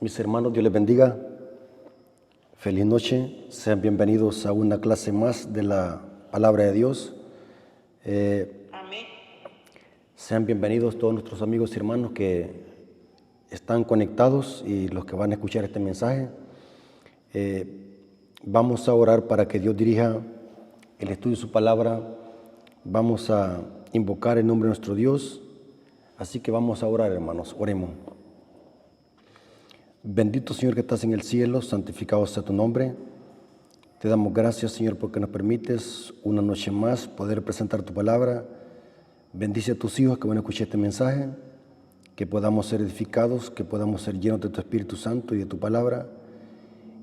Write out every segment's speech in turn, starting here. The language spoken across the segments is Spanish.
Mis hermanos, Dios les bendiga. Feliz noche. Sean bienvenidos a una clase más de la Palabra de Dios. Amén. Sean bienvenidos todos nuestros amigos y hermanos que están conectados y los que van a escuchar este mensaje. Vamos a orar para que Dios dirija el estudio de su palabra. Vamos a invocar el nombre de nuestro Dios. Así que vamos a orar, hermanos. Oremos. Bendito Señor que estás en el cielo, santificado sea tu nombre. Te damos gracias, Señor, porque nos permites una noche más poder presentar tu palabra. Bendice a tus hijos que van a escuchar este mensaje, que podamos ser edificados, que podamos ser llenos de tu Espíritu Santo y de tu palabra,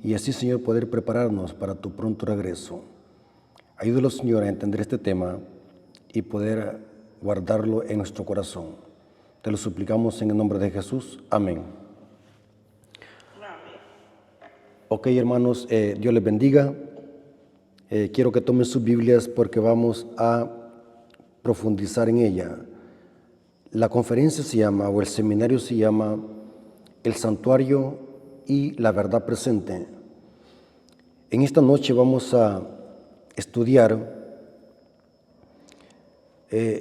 y así, Señor, poder prepararnos para tu pronto regreso. Ayúdalos, Señor, a entender este tema y poder guardarlo en nuestro corazón. Te lo suplicamos en el nombre de Jesús. Amén. Ok, hermanos, Dios les bendiga. Quiero que tomen sus Biblias porque vamos a profundizar en ella. La conferencia se llama, o el seminario se llama, El Santuario y la Verdad Presente. En esta noche vamos a estudiar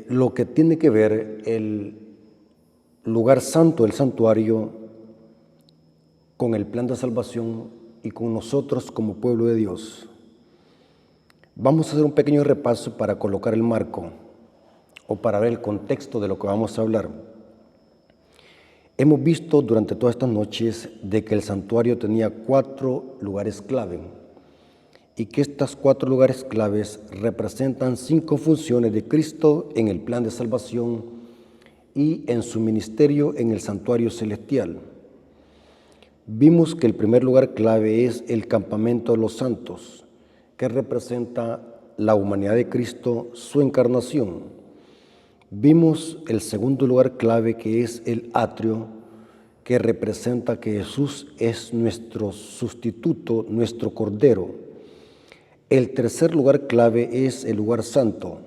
lo que tiene que ver el lugar santo, el santuario, con el plan de salvación y con nosotros como pueblo de Dios. Vamos a hacer un pequeño repaso para colocar el marco o para ver el contexto de lo que vamos a hablar. Hemos visto durante todas estas noches de que el santuario tenía 4 lugares clave y que estos 4 lugares claves representan 5 funciones de Cristo en el plan de salvación y en su ministerio en el santuario celestial. Vimos que el primer lugar clave es el campamento de los santos, que representa la humanidad de Cristo, su encarnación. Vimos el segundo lugar clave, que es el atrio, que representa que Jesús es nuestro sustituto, nuestro cordero. El tercer lugar clave es el lugar santo,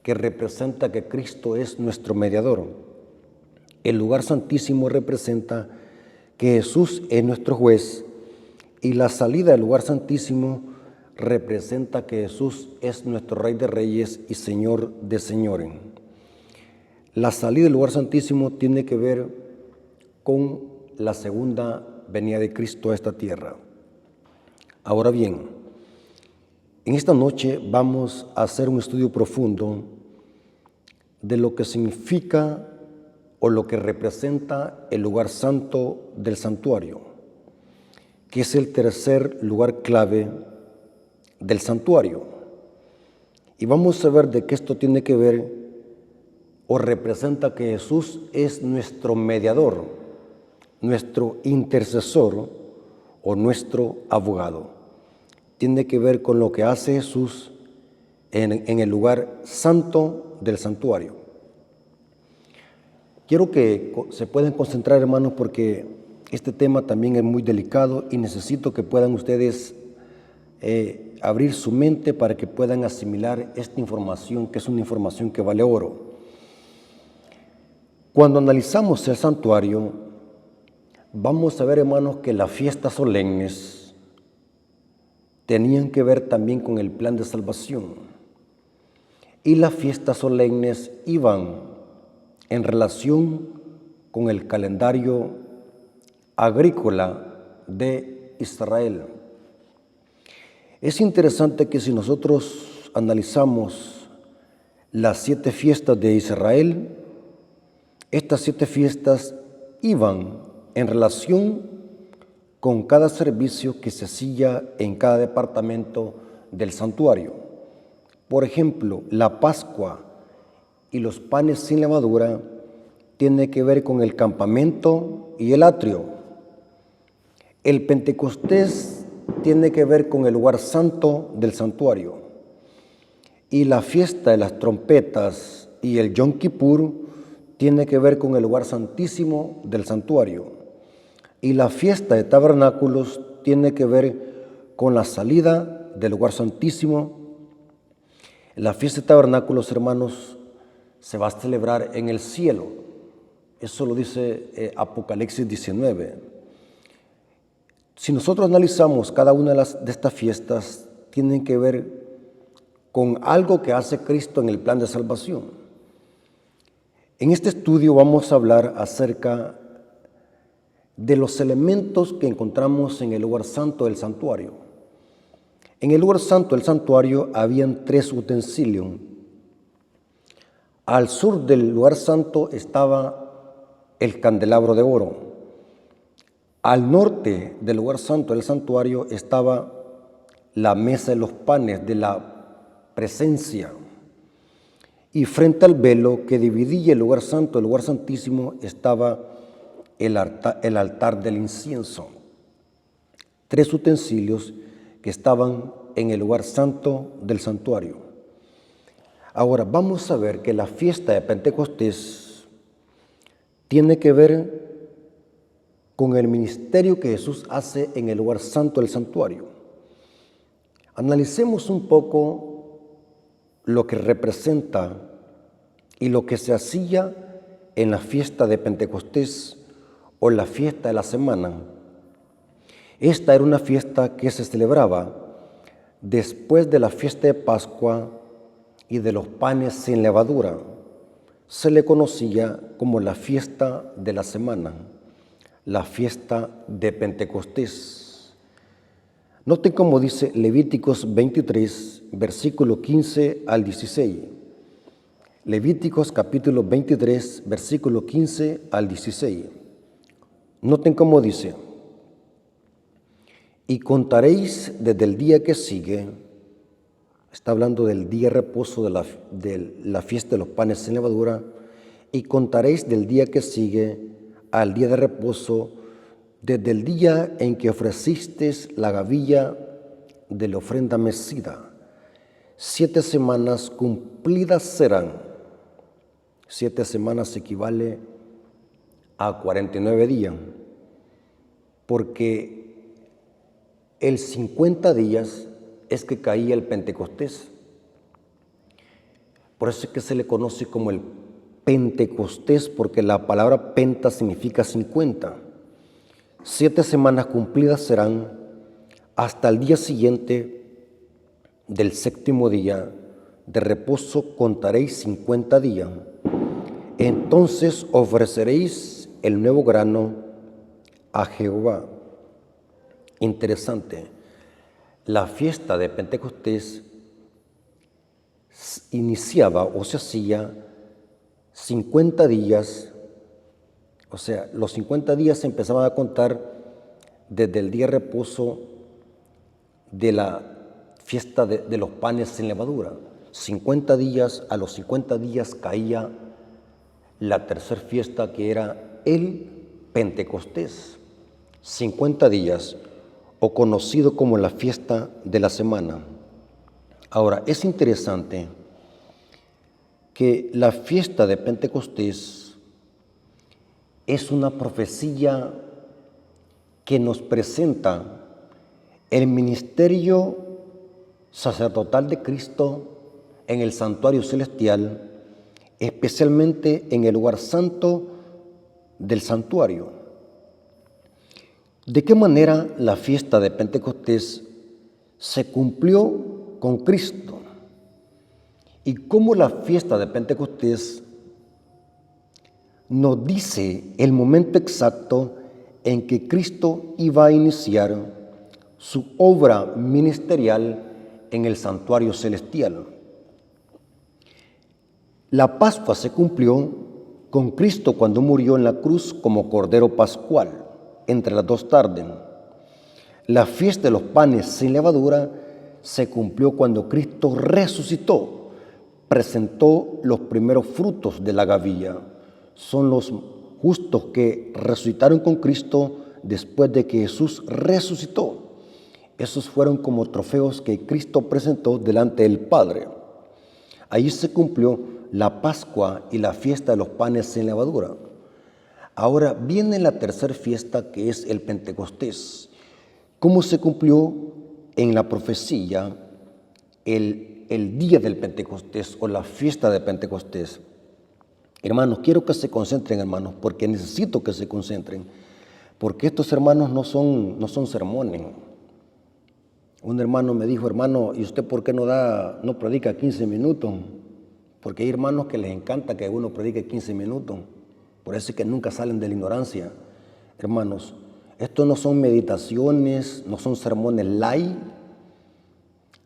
que representa que Cristo es nuestro mediador. El lugar santísimo representa que Jesús es nuestro juez, y la salida del lugar santísimo representa que Jesús es nuestro Rey de Reyes y Señor de Señores. La salida del lugar santísimo tiene que ver con la segunda venida de Cristo a esta tierra. Ahora bien, en esta noche vamos a hacer un estudio profundo de lo que significa o lo que representa el lugar santo del santuario, que es el tercer lugar clave del santuario. Y vamos a ver de qué esto tiene que ver o representa que Jesús es nuestro mediador, nuestro intercesor o nuestro abogado. Tiene que ver con lo que hace Jesús en el lugar santo del santuario. Quiero que se puedan concentrar, hermanos, porque este tema también es muy delicado y necesito que puedan ustedes abrir su mente para que puedan asimilar esta información, que es una información que vale oro. Cuando analizamos el santuario, vamos a ver, hermanos, que las fiestas solemnes tenían que ver también con el plan de salvación. Y las fiestas solemnes iban en relación con el calendario agrícola de Israel. Es interesante que si nosotros analizamos las 7 fiestas de Israel, estas 7 fiestas iban en relación con cada servicio que se hacía en cada departamento del santuario. Por ejemplo, la Pascua y los panes sin levadura tiene que ver con el campamento y el atrio. El Pentecostés tiene que ver con el lugar santo del santuario. Y la fiesta de las trompetas y el Yom Kippur tiene que ver con el lugar santísimo del santuario. Y la fiesta de tabernáculos tiene que ver con la salida del lugar santísimo. La fiesta de tabernáculos, hermanos, se va a celebrar en el cielo. Eso lo dice Apocalipsis 19. Si nosotros analizamos cada una de estas fiestas, tienen que ver con algo que hace Cristo en el plan de salvación. En este estudio vamos a hablar acerca de los elementos que encontramos en el lugar santo del santuario. En el lugar santo del santuario habían 3 utensilios. Al sur del lugar santo estaba el candelabro de oro. Al norte del lugar santo del santuario estaba la mesa de los panes de la presencia. Y frente al velo que dividía el lugar santo del lugar santísimo estaba el altar del incienso. 3 utensilios que estaban en el lugar santo del santuario. Ahora vamos a ver que la fiesta de Pentecostés tiene que ver con el ministerio que Jesús hace en el lugar santo del santuario. Analicemos un poco lo que representa y lo que se hacía en la fiesta de Pentecostés o la fiesta de la semana. Esta era una fiesta que se celebraba después de la fiesta de Pascua y de los panes sin levadura. Se le conocía como la fiesta de la semana, la fiesta de Pentecostés. Noten cómo dice Levíticos 23, versículo 15 al 16. Levíticos capítulo 23, versículo 15 al 16. Noten cómo dice: y contaréis desde el día que sigue, está hablando del día de reposo de la fiesta de los panes sin levadura, y contaréis del día que sigue al día de reposo, desde el día en que ofrecisteis la gavilla de la ofrenda mecida. 7 semanas cumplidas serán. 7 semanas equivale a 49 días, porque el 50 días es que caía el Pentecostés. Por eso es que se le conoce como el Pentecostés, porque la palabra penta significa 50. 7 semanas cumplidas serán hasta el día siguiente del 7º día de reposo, contaréis 50 días. Entonces ofreceréis el nuevo grano a Jehová. Interesante. La fiesta de Pentecostés iniciaba o se hacía 50 días, o sea, los 50 días se empezaban a contar desde el día de reposo de la fiesta de los panes sin levadura. 50 días, a los 50 días caía la tercera fiesta, que era el Pentecostés. 50 días, o conocido como la fiesta de la semana. Ahora, es interesante que la fiesta de Pentecostés es una profecía que nos presenta el ministerio sacerdotal de Cristo en el santuario celestial, especialmente en el lugar santo del santuario. ¿De qué manera la fiesta de Pentecostés se cumplió con Cristo? Y cómo la fiesta de Pentecostés nos dice el momento exacto en que Cristo iba a iniciar su obra ministerial en el santuario celestial. La Pascua se cumplió con Cristo cuando murió en la cruz como Cordero Pascual, entre las 2 tardes. La fiesta de los panes sin levadura se cumplió cuando Cristo resucitó, presentó los primeros frutos de la gavilla. Son los justos que resucitaron con Cristo después de que Jesús resucitó. Esos fueron como trofeos que Cristo presentó delante del Padre. Ahí se cumplió la Pascua y la fiesta de los panes sin levadura. Ahora viene la tercera fiesta, que es el Pentecostés. ¿Cómo se cumplió en la profecía el día del Pentecostés o la fiesta de Pentecostés? Hermanos, quiero que se concentren, hermanos, porque necesito que se concentren. Porque estos hermanos no son sermones. Un hermano me dijo, hermano, ¿y usted por qué no predica 15 minutos? Porque hay hermanos que les encanta que uno predique 15 minutos. Por eso es que nunca salen de la ignorancia. Hermanos, esto no son meditaciones, no son sermones light,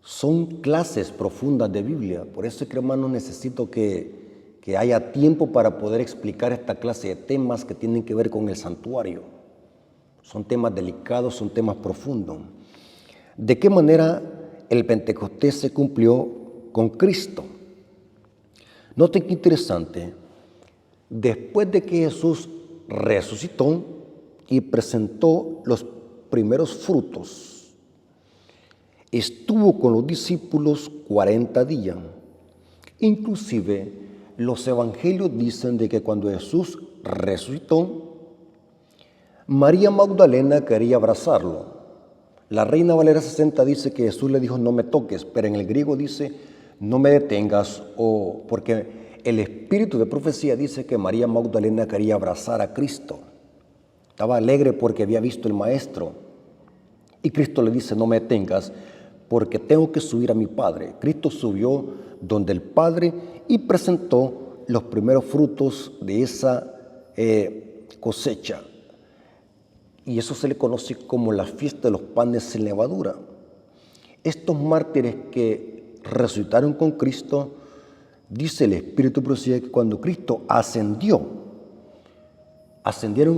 son clases profundas de Biblia. Por eso es que, hermanos, necesito que haya tiempo para poder explicar esta clase de temas que tienen que ver con el santuario. Son temas delicados, son temas profundos. ¿De qué manera el Pentecostés se cumplió con Cristo? Noten qué interesante. Después de que Jesús resucitó y presentó los primeros frutos, estuvo con los discípulos 40 días. Inclusive los evangelios dicen de que cuando Jesús resucitó, María Magdalena quería abrazarlo. La Reina Valera 60 dice que Jesús le dijo, no me toques, pero en el griego dice, no me detengas, o porque el espíritu de profecía dice que María Magdalena quería abrazar a Cristo. Estaba alegre porque había visto el Maestro. Y Cristo le dice, no me detengas, porque tengo que subir a mi Padre. Cristo subió donde el Padre y presentó los primeros frutos de esa cosecha. Y eso se le conoce como la fiesta de los panes sin levadura. Estos mártires que resucitaron con Cristo, dice el Espíritu de profecía que cuando Cristo ascendieron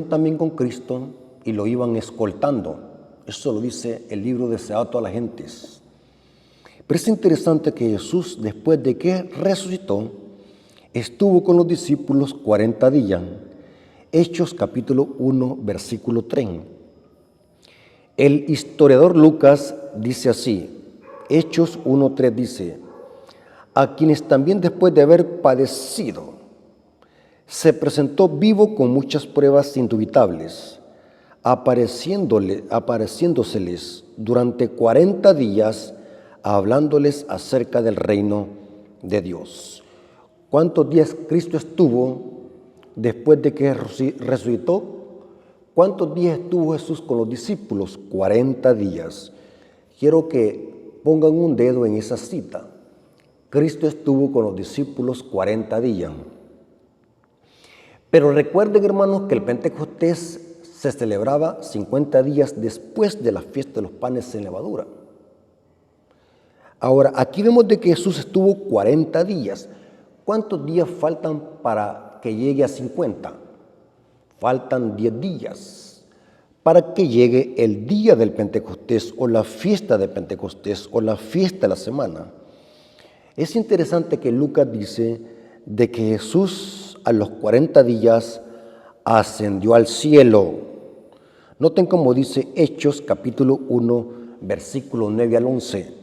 también con Cristo y lo iban escoltando. Eso lo dice el libro deseado a todas las gentes. Pero es interesante que Jesús, después de que resucitó, estuvo con los discípulos 40 días. Hechos capítulo 1, versículo 3. El historiador Lucas dice así, Hechos 1:3 dice, a quienes también después de haber padecido, se presentó vivo con muchas pruebas indubitables, apareciéndoseles durante 40 días, hablándoles acerca del reino de Dios. ¿Cuántos días Cristo estuvo después de que resucitó? ¿Cuántos días estuvo Jesús con los discípulos? 40 días. Quiero que pongan un dedo en esa cita. Cristo estuvo con los discípulos 40 días. Pero recuerden, hermanos, que el Pentecostés se celebraba 50 días después de la fiesta de los panes sin levadura. Ahora, aquí vemos de que Jesús estuvo 40 días. ¿Cuántos días faltan para que llegue a 50? Faltan 10 días para que llegue el día del Pentecostés o la fiesta de Pentecostés o la fiesta de la semana. Es interesante que Lucas dice de que Jesús a los 40 días ascendió al cielo. Noten cómo dice Hechos capítulo 1, versículo 9 al 11.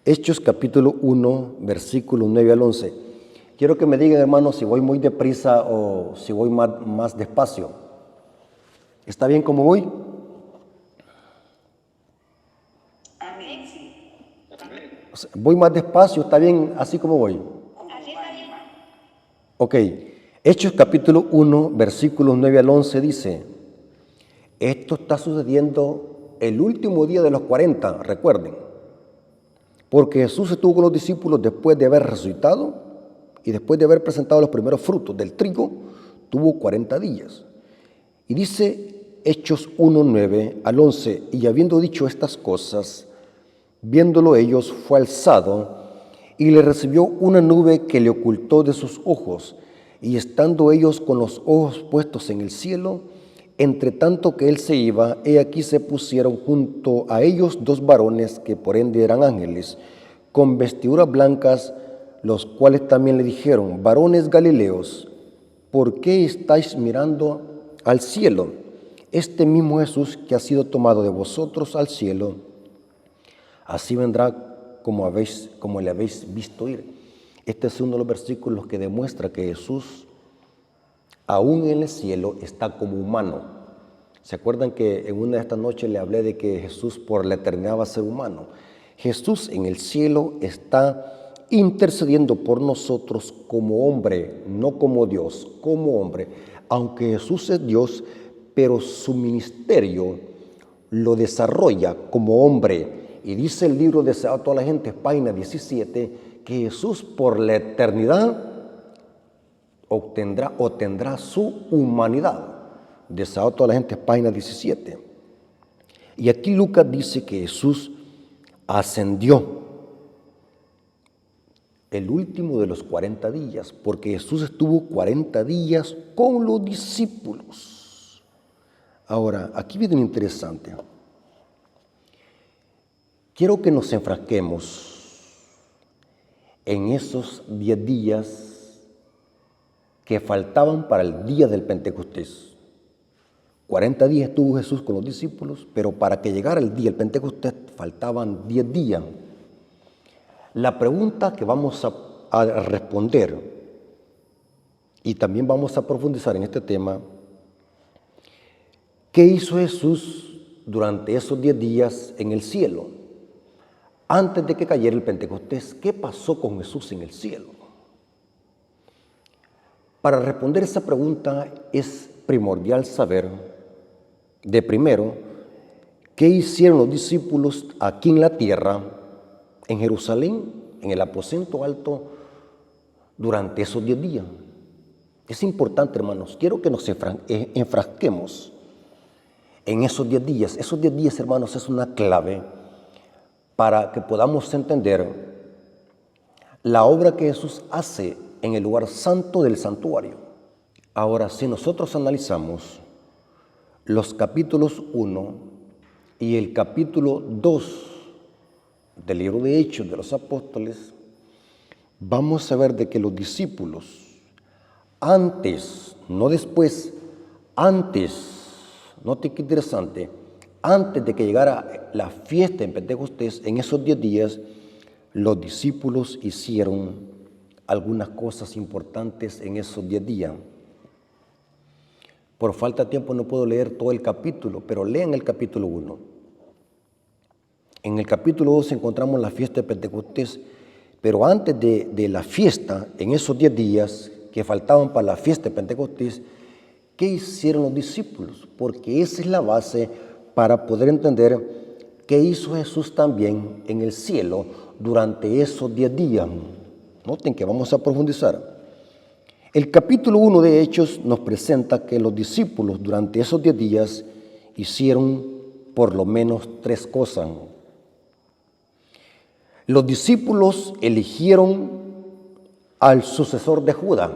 Hechos capítulo 1, versículo 9 al 11. Quiero que me digan, hermanos, si voy muy deprisa o si voy más despacio. ¿Está bien como voy? Amén. O sea, voy más despacio, ¿está bien así como voy? Así está bien. Ok. Hechos capítulo 1, versículos 9 al 11 dice, esto está sucediendo el último día de los 40, recuerden. Porque Jesús estuvo con los discípulos después de haber resucitado y después de haber presentado los primeros frutos del trigo, tuvo 40 días. Y dice Hechos 1, 9 al 11, y habiendo dicho estas cosas, viéndolo ellos, fue alzado y le recibió una nube que le ocultó de sus ojos, y estando ellos con los ojos puestos en el cielo, entre tanto que él se iba, he aquí se pusieron junto a ellos dos varones que por ende eran ángeles, con vestiduras blancas, los cuales también le dijeron, varones Galileos, ¿por qué estáis mirando al cielo? Este mismo Jesús que ha sido tomado de vosotros al cielo, así vendrá como le habéis visto ir. Este es uno de los versículos que demuestra que Jesús, aún en el cielo, está como humano. ¿Se acuerdan que en una de estas noches le hablé de que Jesús por la eternidad va a ser humano? Jesús en el cielo está intercediendo por nosotros como hombre, no como Dios, como hombre. Aunque Jesús es Dios, pero su ministerio lo desarrolla como hombre. Y dice el libro Deseado a toda la gente, página 17, que Jesús por la eternidad tendrá su humanidad. Deseado a toda la gente, página 17. Y aquí Lucas dice que Jesús ascendió el último de los 40 días, porque Jesús estuvo 40 días con los discípulos. Ahora, aquí viene lo interesante. Quiero que nos enfrasquemos en esos 10 días que faltaban para el día del Pentecostés. 40 días estuvo Jesús con los discípulos, pero para que llegara el día del Pentecostés faltaban 10 días. La pregunta que vamos a responder, y también vamos a profundizar en este tema, ¿qué hizo Jesús durante esos 10 días en el cielo? Antes de que cayera el Pentecostés, ¿qué pasó con Jesús en el cielo? Para responder esa pregunta es primordial saber, de primero, qué hicieron los discípulos aquí en la tierra, en Jerusalén, en el aposento alto, durante esos 10 días. Es importante, hermanos, quiero que nos enfrasquemos en esos 10 días. Esos 10 días, hermanos, es una clave para que podamos entender la obra que Jesús hace en el lugar santo del santuario. Ahora, si nosotros analizamos los capítulos 1 y el capítulo 2 del libro de Hechos de los Apóstoles, vamos a ver de que los discípulos, antes, no después, antes, note qué interesante, antes de que llegara la fiesta en Pentecostés, en esos 10 días, los discípulos hicieron algunas cosas importantes en esos 10 días. Por falta de tiempo no puedo leer todo el capítulo, pero lean el capítulo 1. En el capítulo 2 encontramos la fiesta de Pentecostés, pero antes de la fiesta, en esos 10 días que faltaban para la fiesta de Pentecostés, ¿qué hicieron los discípulos? Porque esa es la base para poder entender qué hizo Jesús también en el cielo durante esos 10 días. Noten que vamos a profundizar. El capítulo 1 de Hechos nos presenta que los discípulos durante esos 10 días hicieron por lo menos 3 cosas. Los discípulos eligieron al sucesor de Judas.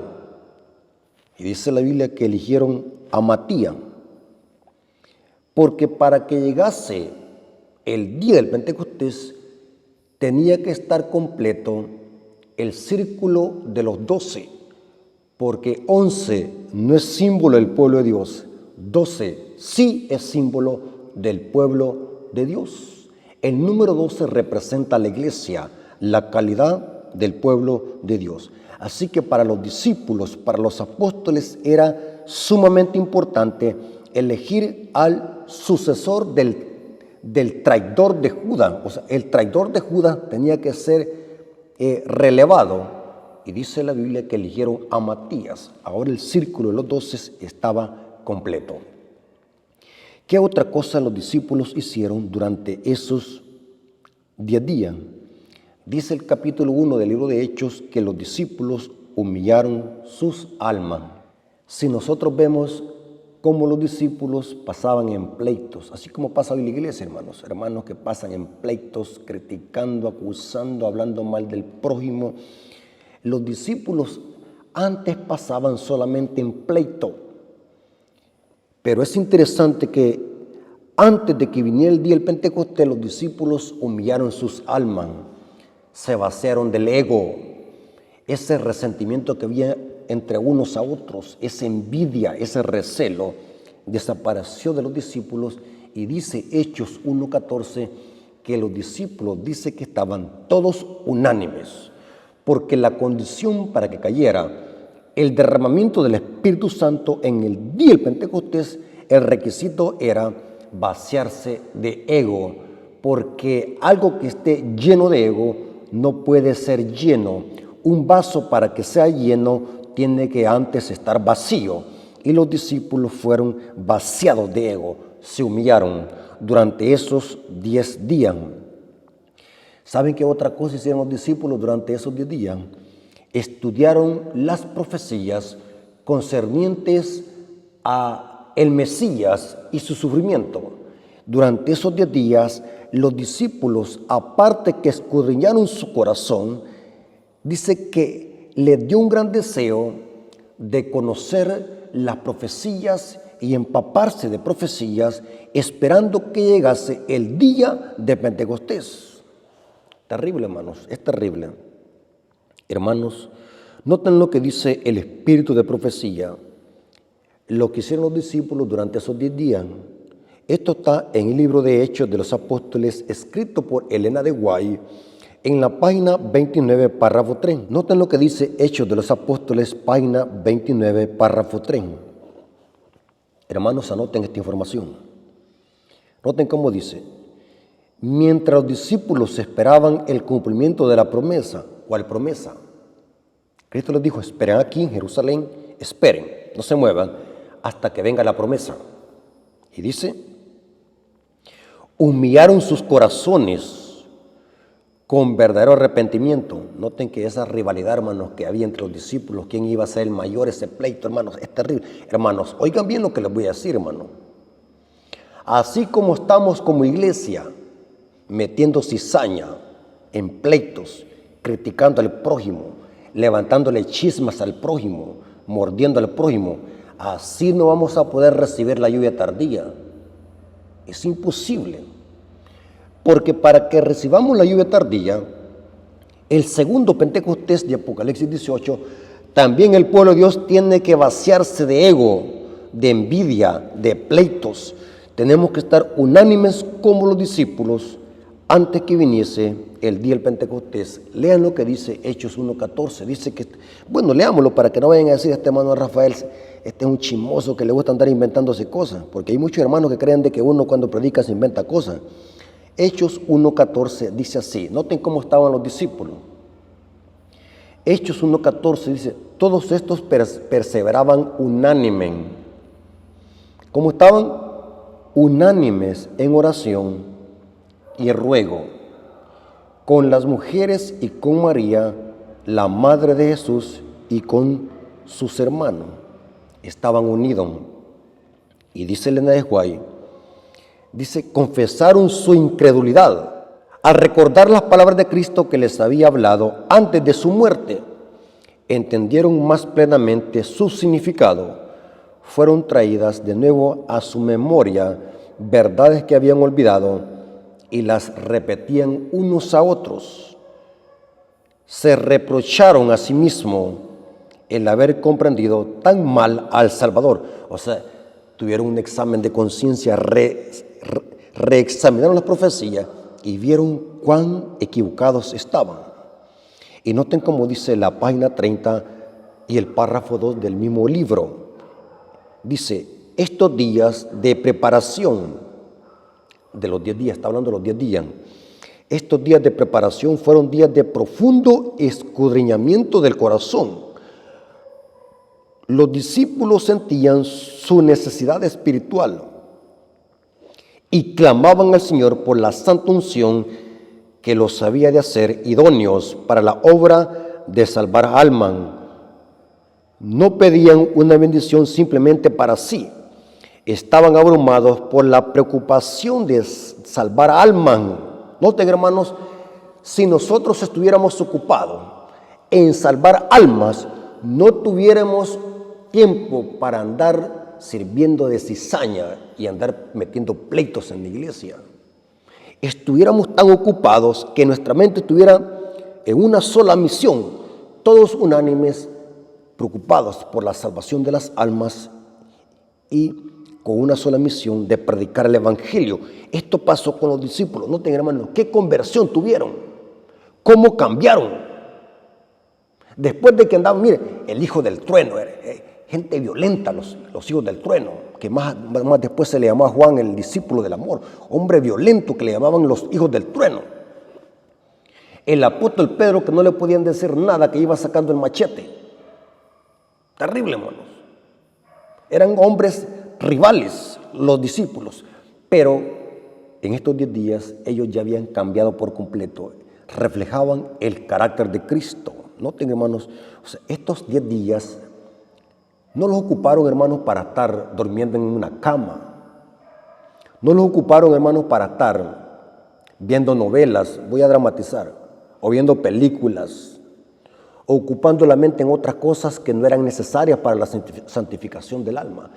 Y dice la Biblia que eligieron a Matías. Porque para que llegase el día del Pentecostés tenía que estar completo el círculo de los 12. Porque 11 no es símbolo del pueblo de Dios. 12 sí es símbolo del pueblo de Dios. El número 12 representa a la iglesia, la calidad del pueblo de Dios. Así que para los discípulos, para los apóstoles, era sumamente importante elegir al sucesor del traidor de Judas. O sea, el traidor de Judas tenía que ser relevado. Y dice la Biblia que eligieron a Matías. Ahora el círculo de los 12 estaba completo. ¿Qué otra cosa los discípulos hicieron durante esos 10 días? Dice el capítulo 1 del libro de Hechos que los discípulos humillaron sus almas. Si nosotros vemos cómo los discípulos pasaban en pleitos, así como pasa hoy en la iglesia, hermanos que pasan en pleitos, criticando, acusando, hablando mal del prójimo. Los discípulos antes pasaban solamente en pleito. Pero es interesante que antes de que viniera el día del Pentecostés, los discípulos humillaron sus almas, se vaciaron del ego, ese resentimiento que había entre unos a otros, esa envidia, ese recelo, desapareció de los discípulos. Y dice Hechos 1:14 que los discípulos dice que estaban todos unánimes, porque la condición para que cayera el derramamiento del Espíritu Santo en el día del Pentecostés, el requisito era vaciarse de ego, porque algo que esté lleno de ego no puede ser lleno. Un vaso para que sea lleno tiene que antes estar vacío. y los discípulos fueron vaciados de ego, se humillaron durante esos 10 días. ¿Saben qué otra cosa hicieron los discípulos durante esos 10 días? Estudiaron las profecías concernientes a el Mesías y su sufrimiento. Durante esos 10 días, los discípulos, aparte que escudriñaron su corazón, dice que les dio un gran deseo de conocer las profecías y empaparse de profecías, esperando que llegase el día de Pentecostés. Terrible, hermanos, es terrible. Hermanos, noten lo que dice el espíritu de profecía, lo que hicieron los discípulos durante esos 10 días. Esto está en el libro de Hechos de los Apóstoles, escrito por Elena de Guay, en la página 29, párrafo 3. Noten lo que dice Hechos de los Apóstoles, página 29, párrafo 3. Hermanos, anoten esta información. Noten cómo dice: mientras los discípulos esperaban el cumplimiento de la promesa. ¿Cuál promesa? Cristo les dijo: esperen aquí en Jerusalén, esperen, no se muevan hasta que venga la promesa. Y dice: humillaron sus corazones con verdadero arrepentimiento. Noten que esa rivalidad, hermanos, que había entre los discípulos, quién iba a ser el mayor, ese pleito, hermanos, es terrible. Hermanos, oigan bien lo que les voy a decir, hermano. Así como estamos como iglesia metiendo cizaña en pleitos, criticando al prójimo, levantándole chismas al prójimo, mordiendo al prójimo, así no vamos a poder recibir la lluvia tardía. Es imposible. Porque para que recibamos la lluvia tardía, el segundo Pentecostés de Apocalipsis 18, también el pueblo de Dios tiene que vaciarse de ego, de envidia, de pleitos. Tenemos que estar unánimes como los discípulos antes que viniese el día del Pentecostés. Lean lo que dice Hechos 1:14. Dice que, bueno, leámoslo para que no vayan a decir: este hermano Rafael, este es un chismoso que le gusta andar inventándose cosas. Porque hay muchos hermanos que creen de que uno cuando predica se inventa cosas. Hechos 1:14 dice así. Noten cómo estaban los discípulos. Hechos 1:14 dice: todos estos perseveraban unánimes. ¿Cómo estaban? Unánimes en oración y ruego, con las mujeres y con María, la madre de Jesús, y con sus hermanos. Estaban unidos. Y dice Elena de Guay, dice: confesaron su incredulidad al recordar las palabras de Cristo que les había hablado antes de su muerte. Entendieron más plenamente su significado. Fueron traídas de nuevo a su memoria verdades que habían olvidado y las repetían unos a otros. Se reprocharon a sí mismos el haber comprendido tan mal al Salvador. O sea, tuvieron un examen de conciencia, reexaminaron las profecías y vieron cuán equivocados estaban. Y noten cómo dice la página 30 y el párrafo 2 del mismo libro. Dice: estos días de preparación, de los 10 días, está hablando de los 10 días, estos días de preparación fueron días de profundo escudriñamiento del corazón. Los discípulos sentían su necesidad espiritual y clamaban al Señor por la santa unción que los había de hacer idóneos para la obra de salvar almas. No pedían una bendición simplemente para sí. Estaban abrumados por la preocupación de salvar almas. Noten, hermanos, si nosotros estuviéramos ocupados en salvar almas, no tuviéramos tiempo para andar sirviendo de cizaña y andar metiendo pleitos en la iglesia. Estuviéramos tan ocupados que nuestra mente estuviera en una sola misión, todos unánimes, preocupados por la salvación de las almas y con una sola misión de predicar el Evangelio. Esto pasó con los discípulos. Noten, hermanos, qué conversión tuvieron, cómo cambiaron. Después de que andaban, mire, el hijo del trueno, gente violenta, los hijos del trueno, que más después se le llamó a Juan el discípulo del amor, hombre violento que le llamaban los hijos del trueno. El apóstol Pedro, que no le podían decir nada, que iba sacando el machete. Terrible, hermanos. Eran hombres rivales, los discípulos. Pero en estos 10 días ellos ya habían cambiado por completo. Reflejaban el carácter de Cristo. Noten, hermanos, o sea, estos 10 días no los ocuparon, hermanos, para estar durmiendo en una cama. No los ocuparon, hermanos, para estar viendo novelas, voy a dramatizar, o viendo películas, o ocupando la mente en otras cosas que no eran necesarias para la santificación del alma.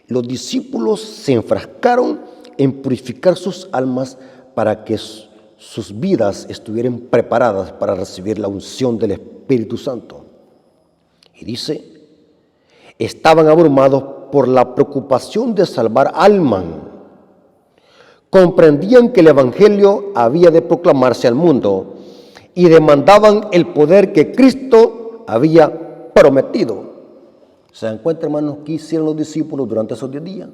Los discípulos se enfrascaron en purificar sus almas para que sus vidas estuvieran preparadas para recibir la unción del Espíritu Santo. Y dice, estaban abrumados por la preocupación de salvar almas. Comprendían que el Evangelio había de proclamarse al mundo y demandaban el poder que Cristo había prometido. ¿Se dan cuenta, hermanos, qué hicieron los discípulos durante esos 10 días?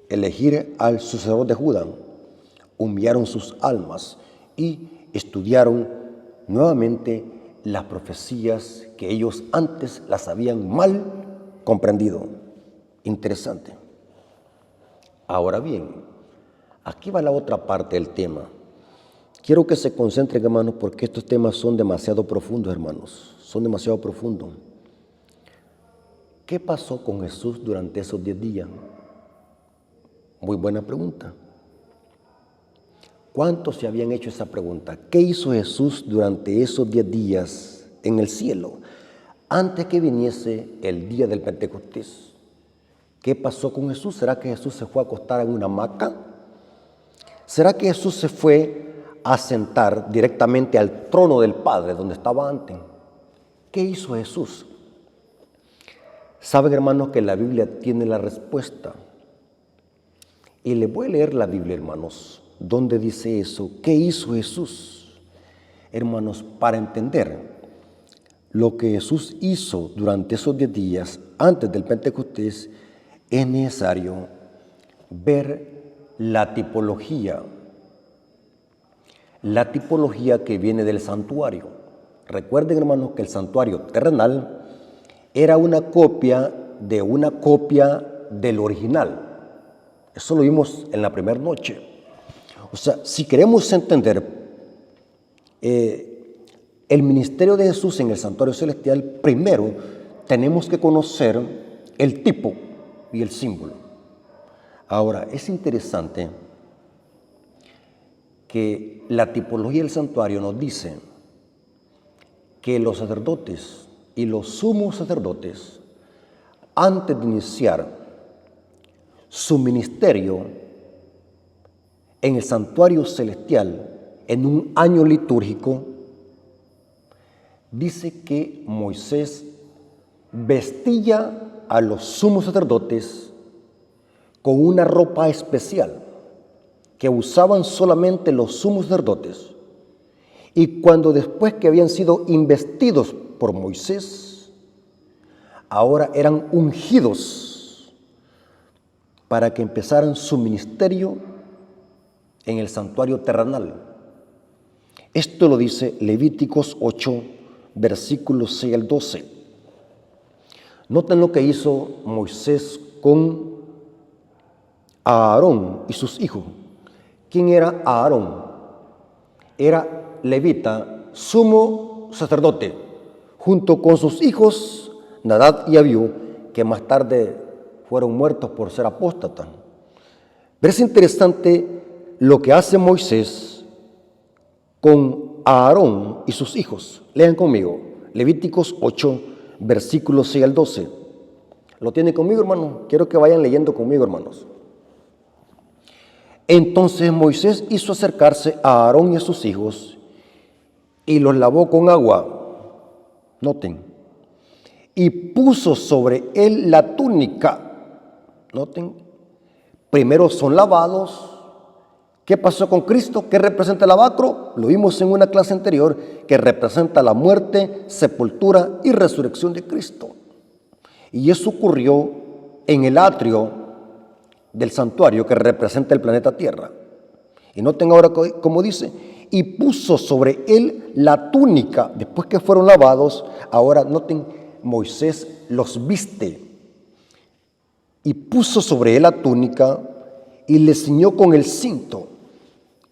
Elegir al sucesor de Judas, humillaron sus almas y estudiaron nuevamente las profecías que ellos antes las habían mal comprendido. Interesante. Ahora bien, aquí va la otra parte del tema. Quiero que se concentren, hermanos, porque estos temas son demasiado profundos, hermanos. Son demasiado profundos. ¿Qué pasó con Jesús durante esos 10 días? Muy buena pregunta. ¿Cuántos se habían hecho esa pregunta? ¿Qué hizo Jesús durante esos 10 días en el cielo? Antes que viniese el día del Pentecostés. ¿Qué pasó con Jesús? ¿Será que Jesús se fue a acostar en una hamaca? ¿Será que Jesús se fue a sentar directamente al trono del Padre, donde estaba antes? ¿Qué hizo Jesús? Saben, hermanos, que la Biblia tiene la respuesta. Y les voy a leer la Biblia, hermanos, donde dice eso. ¿Qué hizo Jesús? Hermanos, para entender lo que Jesús hizo durante esos 10 días antes del Pentecostés, es necesario ver la tipología que viene del santuario. Recuerden, hermanos, que el santuario terrenal era una copia del original. Eso lo vimos en la primera noche. O sea, si queremos entender el ministerio de Jesús en el santuario celestial, primero tenemos que conocer el tipo y el símbolo. Ahora, es interesante que la tipología del santuario nos dice que los sacerdotes y los sumos sacerdotes, antes de iniciar su ministerio en el santuario celestial, en un año litúrgico, dice que Moisés vestía a los sumos sacerdotes con una ropa especial que usaban solamente los sumos sacerdotes. Y cuando después que habían sido investidos por Moisés, ahora eran ungidos para que empezaran su ministerio en el santuario terrenal. Esto lo dice Levíticos 8, versículos 6 al 12. Noten lo que hizo Moisés con Aarón y sus hijos. ¿Quién era Aarón? Era levita, sumo sacerdote, junto con sus hijos Nadab y Abiú, que más tarde fueron muertos por ser apóstatas. Pero es interesante lo que hace Moisés con Aarón y sus hijos. Lean conmigo, Levíticos 8, versículos 6 al 12. ¿Lo tienen conmigo, hermano? Quiero que vayan leyendo conmigo, hermanos. Entonces Moisés hizo acercarse a Aarón y a sus hijos y los lavó con agua. Noten. Y puso sobre él la túnica. Noten. Primero son lavados. ¿Qué pasó con Cristo? ¿Qué representa el lavacro? Lo vimos en una clase anterior, que representa la muerte, sepultura y resurrección de Cristo. Y eso ocurrió en el atrio del santuario que representa el planeta Tierra. Y noten ahora cómo dice, y puso sobre él la túnica. Después que fueron lavados, ahora noten, Moisés los viste. y puso sobre él la túnica y le ciñó con el cinto.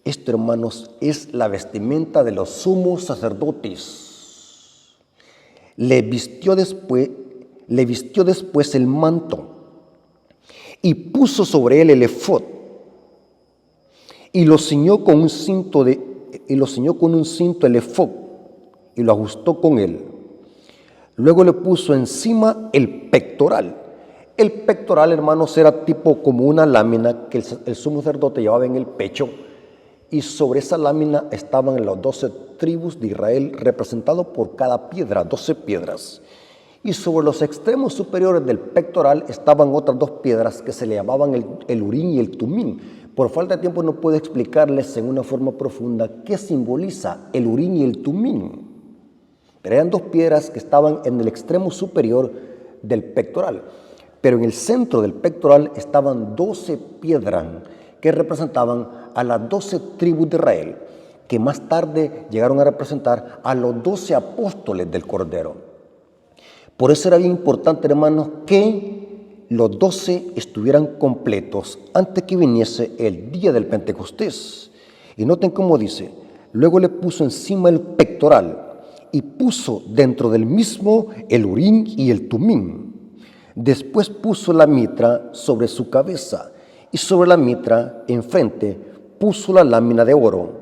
Esto, hermanos, es la vestimenta de los sumos sacerdotes. Le vistió después el manto y puso sobre él el efod y lo ciñó con un cinto el efod y lo ajustó con él. Luego le puso encima el pectoral. El pectoral, hermanos, era tipo como una lámina que el sumo sacerdote llevaba en el pecho, y sobre esa lámina estaban las 12 tribus de Israel representados por cada piedra, 12 piedras. Y sobre los extremos superiores del pectoral estaban otras 2 piedras que se le llamaban el Urín y el Tumín. Por falta de tiempo no puedo explicarles en una forma profunda qué simboliza el Urín y el Tumín. Pero eran 2 piedras que estaban en el extremo superior del pectoral. Pero en el centro del pectoral estaban 12 piedras que representaban a las 12 tribus de Israel, que más tarde llegaron a representar a los 12 apóstoles del Cordero. Por eso era bien importante, hermanos, que los 12 estuvieran completos antes que viniese el día del Pentecostés. Y noten cómo dice: luego le puso encima el pectoral y puso dentro del mismo el Urín y el Tumín. Después puso la mitra sobre su cabeza y sobre la mitra enfrente puso la lámina de oro,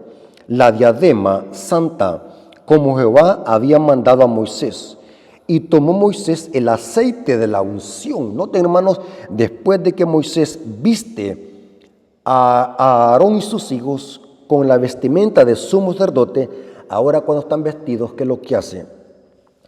la diadema santa, como Jehová había mandado a Moisés. Y tomó Moisés el aceite de la unción. Noten, hermanos, después de que Moisés viste a Aarón y sus hijos con la vestimenta de sumo sacerdote, ahora cuando están vestidos, ¿qué es lo que hace?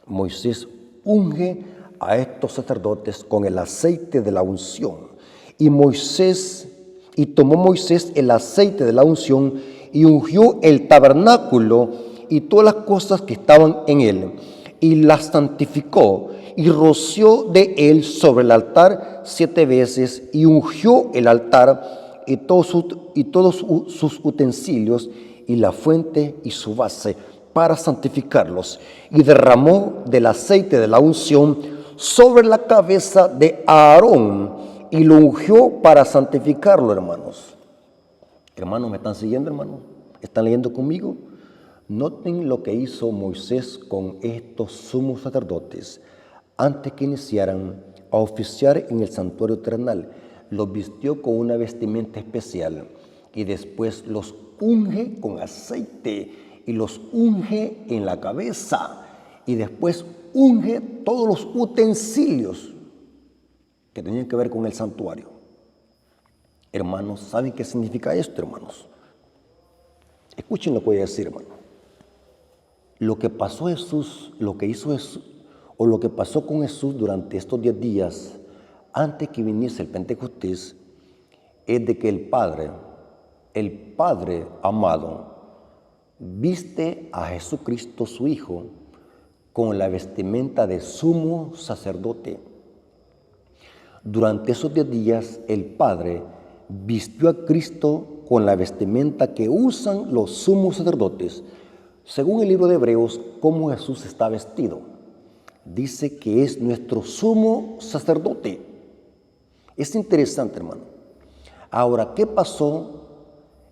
Moisés unge a estos sacerdotes con el aceite de la unción. Y tomó Moisés el aceite de la unción y ungió el tabernáculo y todas las cosas que estaban en él, y las santificó, y roció de él sobre el altar 7 veces, y ungió el altar y todos sus utensilios, y la fuente y su base, para santificarlos, y derramó del aceite de la unción sobre la cabeza de Aarón, y lo ungió para santificarlo, hermanos. Hermanos, ¿me están siguiendo, hermanos? ¿Están leyendo conmigo? Noten lo que hizo Moisés con estos sumos sacerdotes antes que iniciaran a oficiar en el santuario terrenal. Los vistió con una vestimenta especial y después los unge con aceite y los unge en la cabeza y después unge todos los utensilios que tenían que ver con el santuario. Hermanos, ¿saben qué significa esto, hermanos? Escuchen lo que voy a decir, hermanos. Lo que pasó Jesús, lo que hizo Jesús, o lo que pasó con Jesús durante estos 10 días, antes que viniese el Pentecostés, es de que el Padre amado, viste a Jesucristo su Hijo con la vestimenta de sumo sacerdote. Durante esos 10 días, el Padre vistió a Cristo con la vestimenta que usan los sumos sacerdotes. Según el libro de Hebreos, ¿cómo Jesús está vestido? Dice que es nuestro sumo sacerdote. Es interesante, hermano. Ahora, ¿qué pasó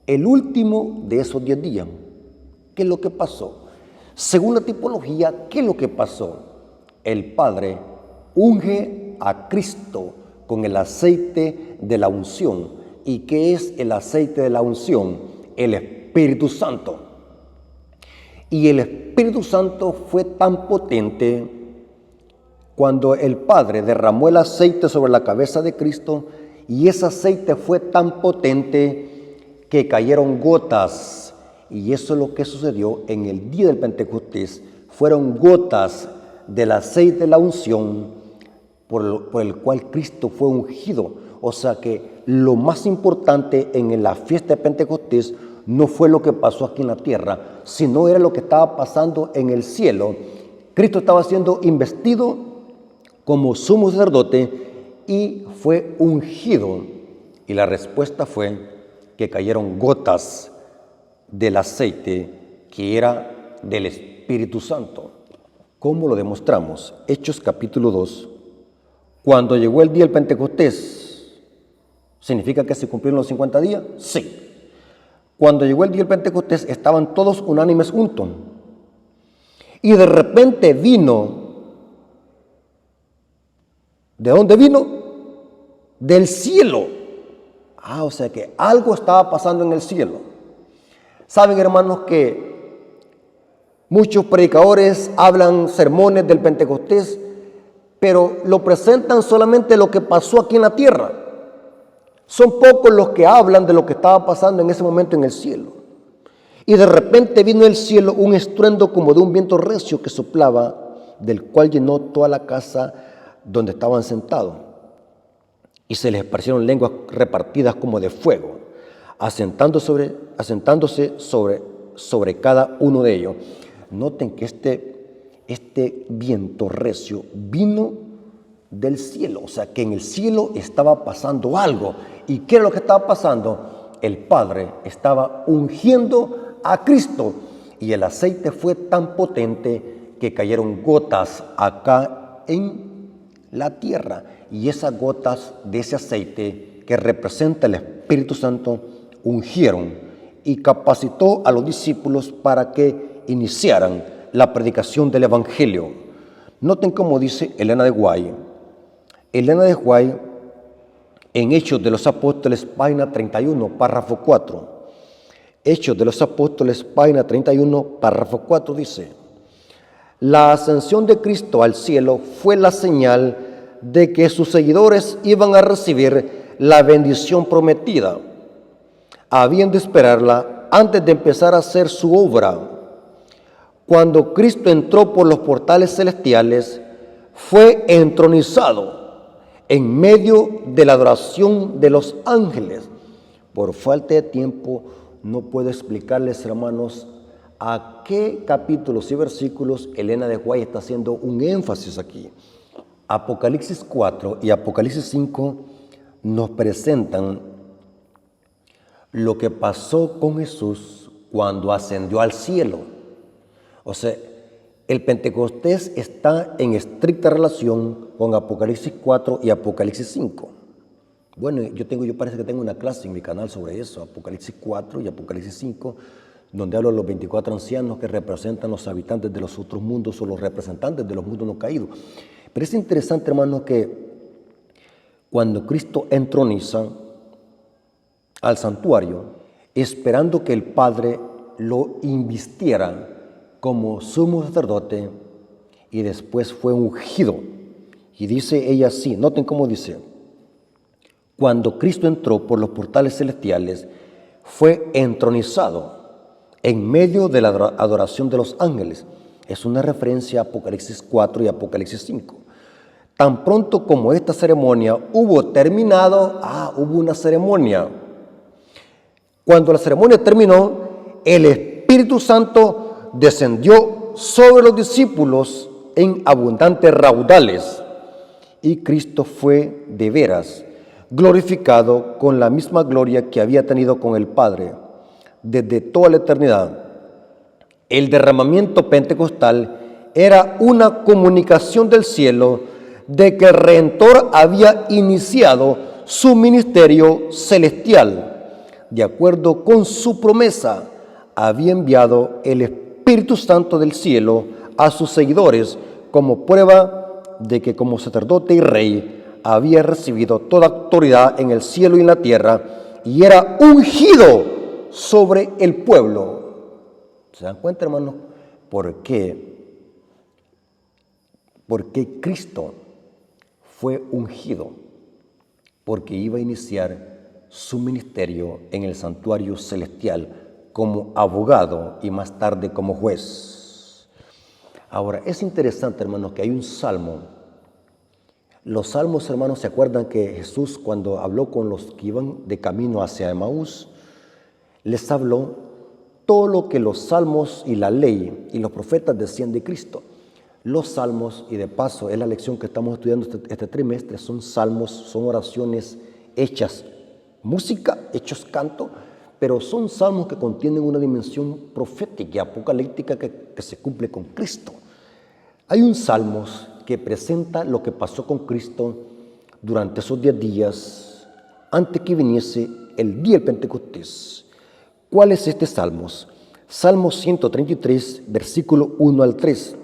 el último de esos 10 días? ¿Qué es lo que pasó? Según la tipología, ¿qué es lo que pasó? El Padre unge a Cristo con el aceite de la unción. ¿Y qué es el aceite de la unción? El Espíritu Santo. Y el Espíritu Santo fue tan potente cuando el Padre derramó el aceite sobre la cabeza de Cristo, y ese aceite fue tan potente que cayeron gotas. Y eso es lo que sucedió en el día del Pentecostés. Fueron gotas del aceite de la unción por el cual Cristo fue ungido. O sea que lo más importante en la fiesta de Pentecostés no fue lo que pasó aquí en la tierra, sino era lo que estaba pasando en el cielo. Cristo estaba siendo investido como sumo sacerdote y fue ungido. Y la respuesta fue que cayeron gotas del aceite que era del Espíritu Santo. ¿Cómo lo demostramos? Hechos capítulo 2, Cuando llegó el día del Pentecostés, ¿significa que se cumplieron los 50 días? Sí. Cuando llegó el día del Pentecostés, estaban todos unánimes juntos. Y de repente vino. ¿De dónde vino? Del cielo. O sea que algo estaba pasando en el cielo. Saben, hermanos, que muchos predicadores hablan sermones del Pentecostés, pero lo presentan solamente lo que pasó aquí en la tierra. Son pocos los que hablan de lo que estaba pasando en ese momento en el cielo. Y de repente vino del cielo un estruendo como de un viento recio que soplaba, del cual llenó toda la casa donde estaban sentados. Y se les aparecieron lenguas repartidas como de fuego, asentándose sobre cada uno de ellos. Noten que este viento recio vino del cielo, o sea que en el cielo estaba pasando algo. ¿Y qué era lo que estaba pasando? El Padre estaba ungiendo a Cristo y el aceite fue tan potente que cayeron gotas acá en la tierra, y esas gotas de ese aceite que representa el Espíritu Santo ungieron y capacitó a los discípulos para que iniciaran la predicación del Evangelio. Noten cómo dice Elena de White. Elena de White, en Hechos de los Apóstoles, página 31, párrafo 4. Hechos de los Apóstoles, página 31, párrafo 4 dice: la ascensión de Cristo al cielo fue la señal de que sus seguidores iban a recibir la bendición prometida. Habían de esperarla antes de empezar a hacer su obra. Cuando Cristo entró por los portales celestiales, fue entronizado en medio de la adoración de los ángeles. Por falta de tiempo, no puedo explicarles, hermanos, a qué capítulos y versículos Elena de White está haciendo un énfasis aquí. Apocalipsis 4 y Apocalipsis 5 nos presentan lo que pasó con Jesús cuando ascendió al cielo. O sea, el Pentecostés está en estricta relación con Apocalipsis 4 y Apocalipsis 5. Bueno, yo parece que tengo una clase en mi canal sobre eso, Apocalipsis 4 y Apocalipsis 5, donde hablo de los 24 ancianos que representan los habitantes de los otros mundos o los representantes de los mundos no caídos. Pero es interesante, hermano, que cuando Cristo entroniza al santuario, esperando que el Padre lo invistiera como sumo sacerdote, y después fue ungido. Y dice ella así, noten cómo dice: cuando Cristo entró por los portales celestiales, fue entronizado en medio de la adoración de los ángeles. Es una referencia a Apocalipsis 4 y Apocalipsis 5. Tan pronto como esta ceremonia hubo terminado, hubo una ceremonia. Cuando la ceremonia terminó, el Espíritu Santo descendió sobre los discípulos en abundantes raudales, y Cristo fue de veras glorificado con la misma gloria que había tenido con el Padre desde toda la eternidad. El derramamiento pentecostal era una comunicación del cielo de que el Redentor había iniciado su ministerio celestial. De acuerdo con su promesa, había enviado el Espíritu Santo del cielo a sus seguidores como prueba de que como sacerdote y rey había recibido toda autoridad en el cielo y en la tierra y era ungido sobre el pueblo. ¿Se dan cuenta, hermanos? ¿Por qué? Porque Cristo fue ungido, porque iba a iniciar su ministerio en el santuario celestial como abogado y más tarde como juez. Ahora, es interesante, hermanos, que hay un salmo. Los salmos, hermanos, ¿se acuerdan que Jesús, cuando habló con los que iban de camino hacia Emaús, les habló todo lo que los salmos y la ley y los profetas decían de Cristo? Los salmos, y de paso es la lección que estamos estudiando este trimestre, son salmos, son oraciones hechas música, hechos canto, pero son salmos que contienen una dimensión profética y apocalíptica que se cumple con Cristo. Hay un salmos que presenta lo que pasó con Cristo durante esos 10 días, antes que viniese el día del Pentecostés. ¿Cuál es este Salmos? Salmo 133, versículo 1 al 3.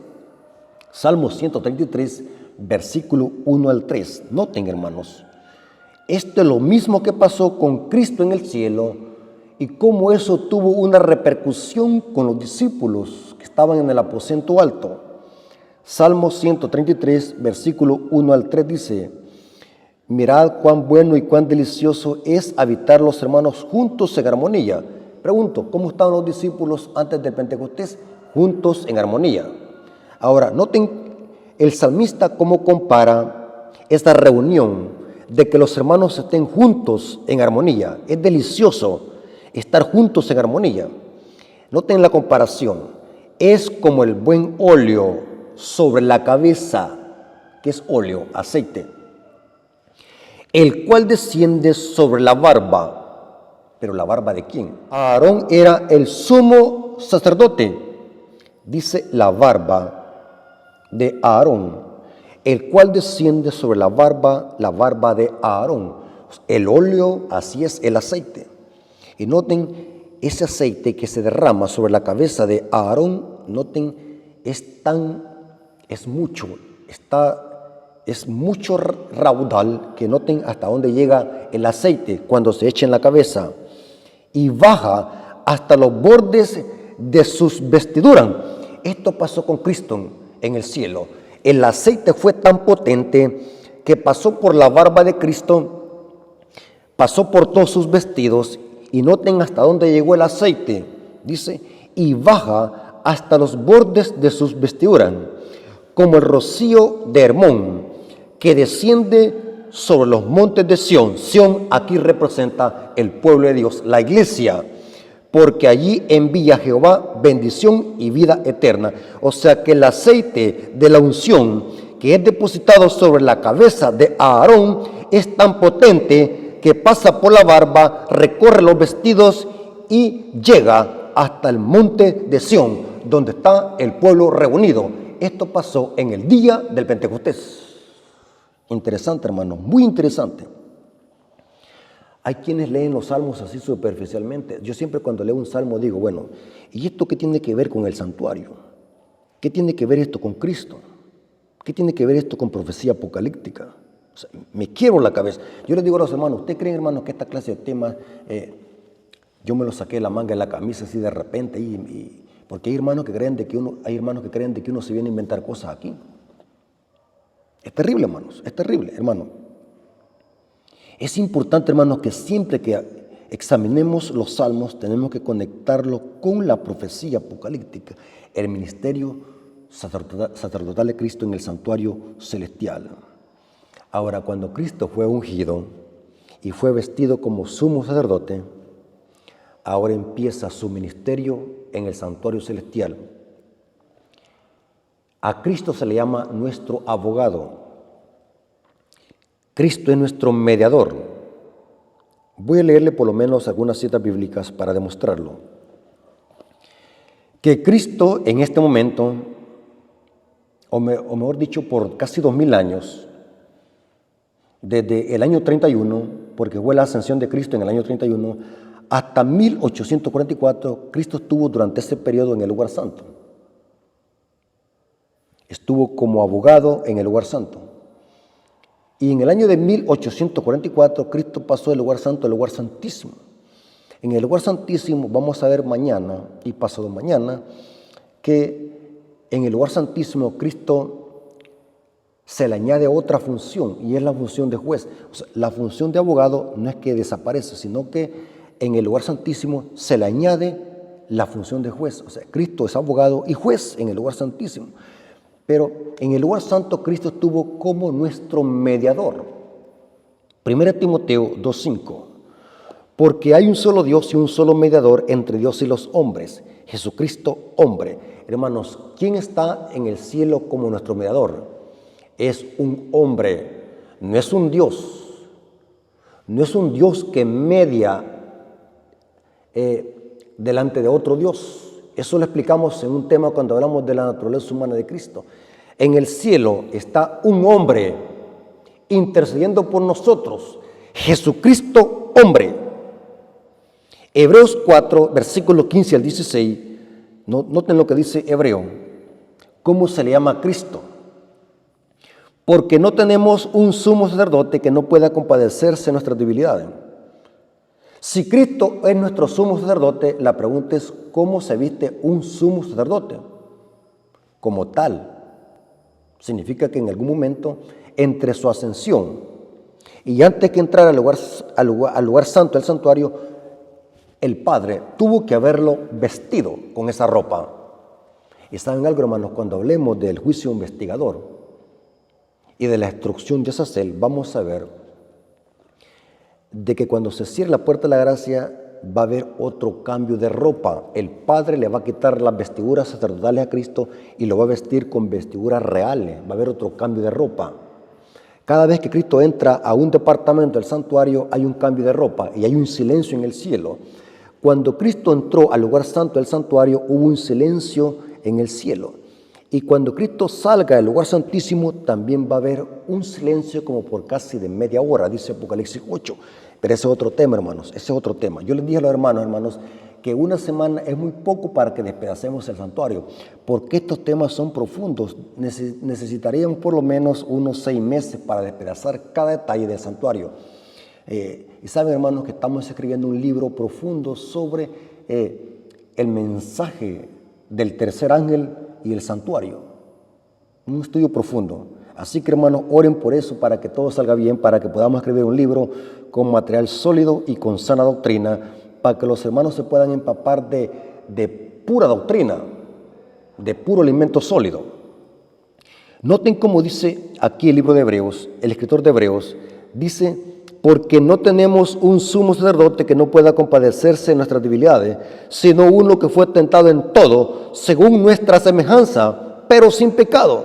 Salmo 133, versículo 1 al 3. Noten, hermanos, esto es lo mismo que pasó con Cristo en el cielo y cómo eso tuvo una repercusión con los discípulos que estaban en el aposento alto. Salmo 133, versículo 1 al 3 dice: mirad cuán bueno y cuán delicioso es habitar los hermanos juntos en armonía. Pregunto, ¿cómo estaban los discípulos antes del Pentecostés? Juntos en armonía. Ahora, noten el salmista cómo compara esta reunión de que los hermanos estén juntos en armonía. Es delicioso estar juntos en armonía. Noten la comparación. Es como el buen óleo sobre la cabeza, que es óleo, aceite, el cual desciende sobre la barba. ¿Pero la barba de quién? Aarón era el sumo sacerdote. Dice la barba de Aarón, el cual desciende sobre la barba de Aarón. El óleo, así es, el aceite. Y noten ese aceite que se derrama sobre la cabeza de Aarón, noten, es mucho raudal, que noten hasta dónde llega el aceite cuando se echa en la cabeza, y baja hasta los bordes de sus vestiduras. Esto pasó con Cristo en el cielo. El aceite fue tan potente que pasó por la barba de Cristo, pasó por todos sus vestidos, y noten hasta dónde llegó el aceite. Dice, y baja hasta los bordes de sus vestiduras, como el rocío de Hermón, que desciende sobre los montes de Sión. Sión aquí representa el pueblo de Dios, la iglesia, porque allí envía Jehová bendición y vida eterna. O sea que el aceite de la unción que es depositado sobre la cabeza de Aarón es tan potente que pasa por la barba, recorre los vestidos y llega hasta el monte de Sión, donde está el pueblo reunido. Esto pasó en el día del Pentecostés. Interesante, hermano, muy interesante. Hay quienes leen los salmos así superficialmente. Yo siempre cuando leo un salmo digo, bueno, ¿y esto qué tiene que ver con el santuario? ¿Qué tiene que ver esto con Cristo? ¿Qué tiene que ver esto con profecía apocalíptica? O sea, me quiebro la cabeza. Yo les digo a los hermanos, ¿ustedes creen, hermanos, que esta clase de temas yo me lo saqué de la manga de la camisa así de repente? Porque hay hermanos que creen de que uno se viene a inventar cosas aquí. Es terrible, hermanos, es terrible, hermano. Es importante, hermanos, que siempre que examinemos los salmos tenemos que conectarlo con la profecía apocalíptica, el ministerio sacerdotal de Cristo en el santuario celestial. Ahora, cuando Cristo fue ungido y fue vestido como sumo sacerdote, ahora empieza su ministerio en el santuario celestial. A Cristo se le llama nuestro abogado. Cristo es nuestro mediador. Voy a leerle por lo menos algunas citas bíblicas para demostrarlo. Que Cristo en este momento, o mejor dicho, por casi 2000 años, desde el año 31, porque fue la ascensión de Cristo en el año 31, hasta 1844, Cristo estuvo durante ese periodo en el lugar santo. Estuvo como abogado en el lugar santo. Y en el año de 1844, Cristo pasó del lugar santo al lugar santísimo. En el lugar santísimo vamos a ver mañana y pasado mañana que en el lugar santísimo Cristo se le añade otra función, y es la función de juez. O sea, la función de abogado no es que desaparece, sino que en el lugar santísimo se le añade la función de juez. O sea, Cristo es abogado y juez en el lugar santísimo. Pero en el lugar santo Cristo estuvo como nuestro mediador. 1 Timoteo 2:5. Porque hay un solo Dios y un solo mediador entre Dios y los hombres, Jesucristo hombre. Hermanos, ¿quién está en el cielo como nuestro mediador? Es un hombre, no es un Dios. No es un Dios que media delante de otro Dios. Eso lo explicamos en un tema cuando hablamos de la naturaleza humana de Cristo. En el cielo está un hombre intercediendo por nosotros. Jesucristo, hombre. Hebreos 4, versículos 15 al 16. Noten lo que dice Hebreo. ¿Cómo se le llama a Cristo? Porque no tenemos un sumo sacerdote que no pueda compadecerse de nuestras debilidades. Si Cristo es nuestro sumo sacerdote, la pregunta es, ¿cómo se viste un sumo sacerdote? Como tal. Significa que en algún momento, entre su ascensión y antes que entrar al lugar santo, el santuario, el Padre tuvo que haberlo vestido con esa ropa. Y saben algo, hermanos, cuando hablemos del juicio investigador y de la instrucción de Azazel, vamos a ver de que cuando se cierre la puerta de la gracia va a haber otro cambio de ropa. El Padre le va a quitar las vestiduras sacerdotales a Cristo y lo va a vestir con vestiduras reales. Va a haber otro cambio de ropa. Cada vez que Cristo entra a un departamento del santuario hay un cambio de ropa y hay un silencio en el cielo. Cuando Cristo entró al lugar santo del santuario hubo un silencio en el cielo. Y cuando Cristo salga del lugar santísimo también va a haber un silencio como por casi de media hora, dice Apocalipsis 8. Pero ese es otro tema, hermanos, ese es otro tema. Yo les dije a los hermanos, que una semana es muy poco para que despedacemos el santuario, porque estos temas son profundos. Necesitaríamos por lo menos unos 6 meses para despedazar cada detalle del santuario. Y saben, hermanos, que estamos escribiendo un libro profundo sobre el mensaje del tercer ángel y el santuario. Un estudio profundo. Así que, hermanos, oren por eso, para que todo salga bien, para que podamos escribir un libro con material sólido y con sana doctrina, para que los hermanos se puedan empapar de pura doctrina, de puro alimento sólido. Noten cómo dice aquí el libro de Hebreos, el escritor de Hebreos, dice, porque no tenemos un sumo sacerdote que no pueda compadecerse de nuestras debilidades, sino uno que fue tentado en todo, según nuestra semejanza, pero sin pecado.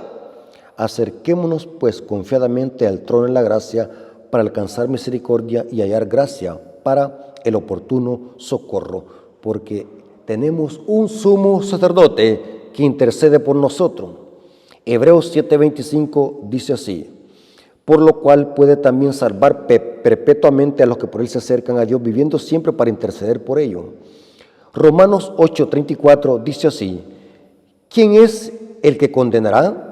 Acerquémonos pues confiadamente al trono de la gracia para alcanzar misericordia y hallar gracia para el oportuno socorro, porque tenemos un sumo sacerdote que intercede por nosotros. Hebreos 7:25 dice así, por lo cual puede también salvar perpetuamente a los que por él se acercan a Dios, viviendo siempre para interceder por ellos. Romanos 8:34 dice así, ¿quién es el que condenará?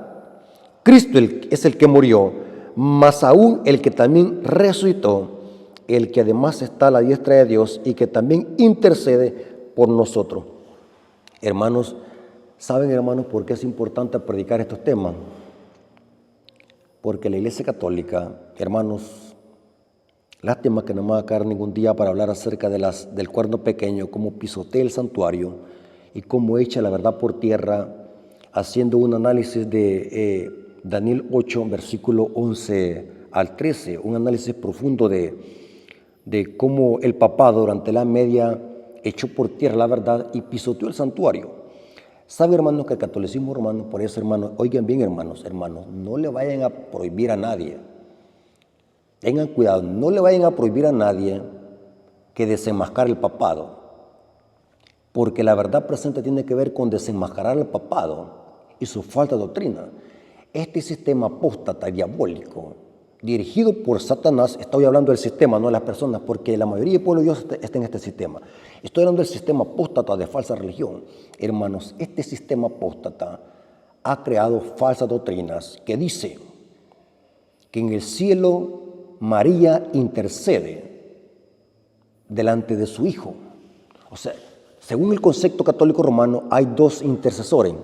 Cristo es el que murió, mas aún el que también resucitó, el que además está a la diestra de Dios y que también intercede por nosotros. Hermanos, ¿saben, hermanos, por qué es importante predicar estos temas? Porque la Iglesia Católica, hermanos, lástima que no me va a caer ningún día para hablar acerca del cuerno pequeño, cómo pisotea el santuario y cómo echa la verdad por tierra, haciendo un análisis de Daniel 8, versículo 11 al 13, un análisis profundo de cómo el papado durante la Edad Media echó por tierra la verdad y pisoteó el santuario. ¿Sabe, hermanos, que el catolicismo romano, por eso, hermanos, oigan bien, hermanos, no le vayan a prohibir a nadie, tengan cuidado, no le vayan a prohibir a nadie que desenmascare el papado, porque la verdad presente tiene que ver con desenmascarar el papado y su falta de doctrina. Este sistema apóstata diabólico, dirigido por Satanás, estoy hablando del sistema, no de las personas, porque la mayoría del pueblo de Dios está en este sistema. Estoy hablando del sistema apóstata de falsa religión. Hermanos, este sistema apóstata ha creado falsas doctrinas que dice que en el cielo María intercede delante de su Hijo. O sea, según el concepto católico romano, hay 2 intercesores.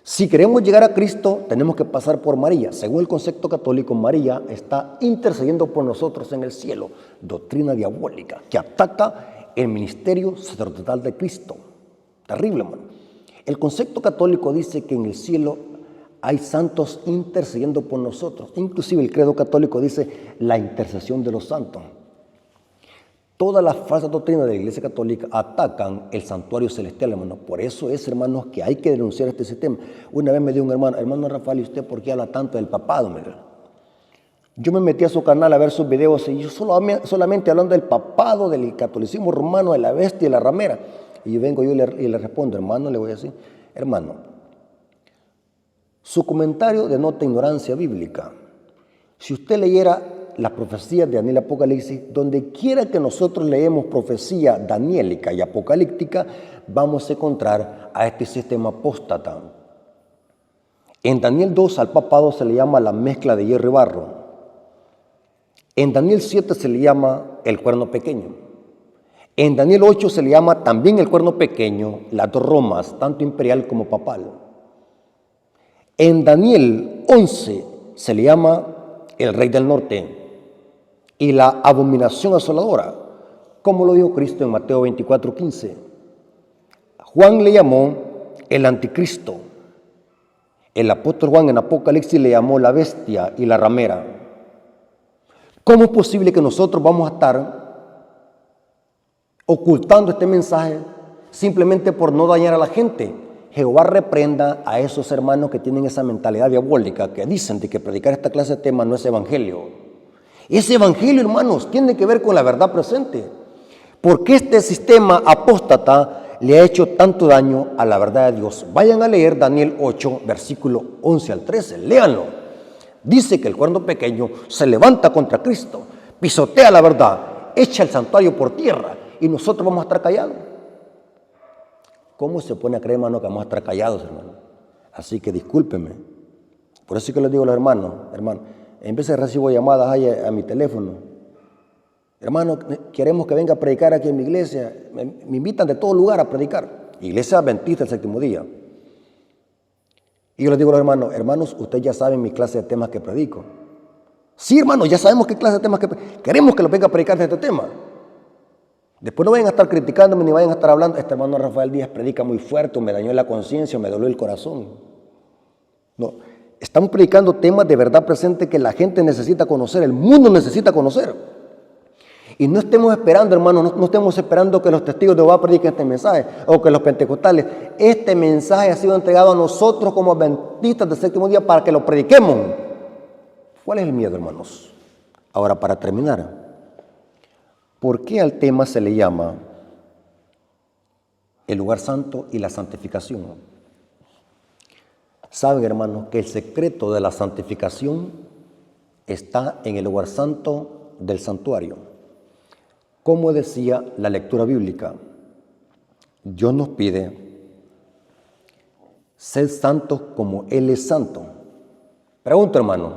Si queremos llegar a Cristo, tenemos que pasar por María. Según el concepto católico, María está intercediendo por nosotros en el cielo. Doctrina diabólica que ataca el ministerio sacerdotal de Cristo. Terrible, hermano. El concepto católico dice que en el cielo hay santos intercediendo por nosotros. Inclusive el credo católico dice la intercesión de los santos. Todas las falsas doctrinas de la Iglesia Católica atacan el santuario celestial, hermanos. Por eso es, hermanos, que hay que denunciar este sistema. Una vez me dijo un hermano Rafael, ¿y usted por qué habla tanto del papado? Yo me metí a su canal a ver sus videos y yo solamente hablando del papado, del catolicismo romano, de la bestia y la ramera. Y yo vengo y le respondo, hermano, le voy a decir, hermano, su comentario denota ignorancia bíblica. Si usted leyera las profecías de Daniel y Apocalipsis, donde quiera que nosotros leemos profecía daniélica y apocalíptica, vamos a encontrar a este sistema apóstata. En Daniel 2 al papado se le llama la mezcla de hierro y barro. En Daniel 7 se le llama el cuerno pequeño. En Daniel 8 se le llama también el cuerno pequeño, las dos Romas, tanto imperial como papal. En Daniel 11 se le llama el rey del norte y la abominación asoladora, como lo dijo Cristo en Mateo 24:15. Juan le llamó el anticristo. El apóstol Juan en Apocalipsis le llamó la bestia y la ramera. ¿Cómo es posible que nosotros vamos a estar ocultando este mensaje simplemente por no dañar a la gente? Jehová reprenda a esos hermanos que tienen esa mentalidad diabólica, que dicen de que predicar esta clase de temas no es evangelio. Ese evangelio, hermanos, tiene que ver con la verdad presente. Porque este sistema apóstata le ha hecho tanto daño a la verdad de Dios. Vayan a leer Daniel 8, versículo 11 al 13, léanlo. Dice que el cuerno pequeño se levanta contra Cristo, pisotea la verdad, echa el santuario por tierra y nosotros vamos a estar callados. ¿Cómo se pone a creer, hermano, que vamos a estar callados, hermano? Así que discúlpenme. Por eso es que les digo a los hermanos, en vez de recibo llamadas ahí a mi teléfono, hermano, queremos que venga a predicar aquí en mi iglesia. Me invitan de todo lugar a predicar. Iglesia Adventista del Séptimo Día. Y yo les digo a los hermanos, ustedes ya saben mi clase de temas que predico. Sí, hermano, ya sabemos qué clase de temas que predico. Queremos que los venga a predicar de este tema. Después no vayan a estar criticándome ni vayan a estar hablando. Este hermano Rafael Díaz predica muy fuerte, o me dañó la conciencia, o me dolió el corazón. No, estamos predicando temas de verdad presente que la gente necesita conocer, el mundo necesita conocer. Y no estemos esperando, hermanos, no estemos esperando que los testigos de Jehová prediquen este mensaje o que los pentecostales. Este mensaje ha sido entregado a nosotros como adventistas del séptimo día para que lo prediquemos. ¿Cuál es el miedo, hermanos? Ahora, para terminar, ¿por qué al tema se le llama el lugar santo y la santificación? Saben, hermanos, que el secreto de la santificación está en el lugar santo del santuario. Como decía la lectura bíblica, Dios nos pide ser santos como Él es santo. Pregunto, hermano,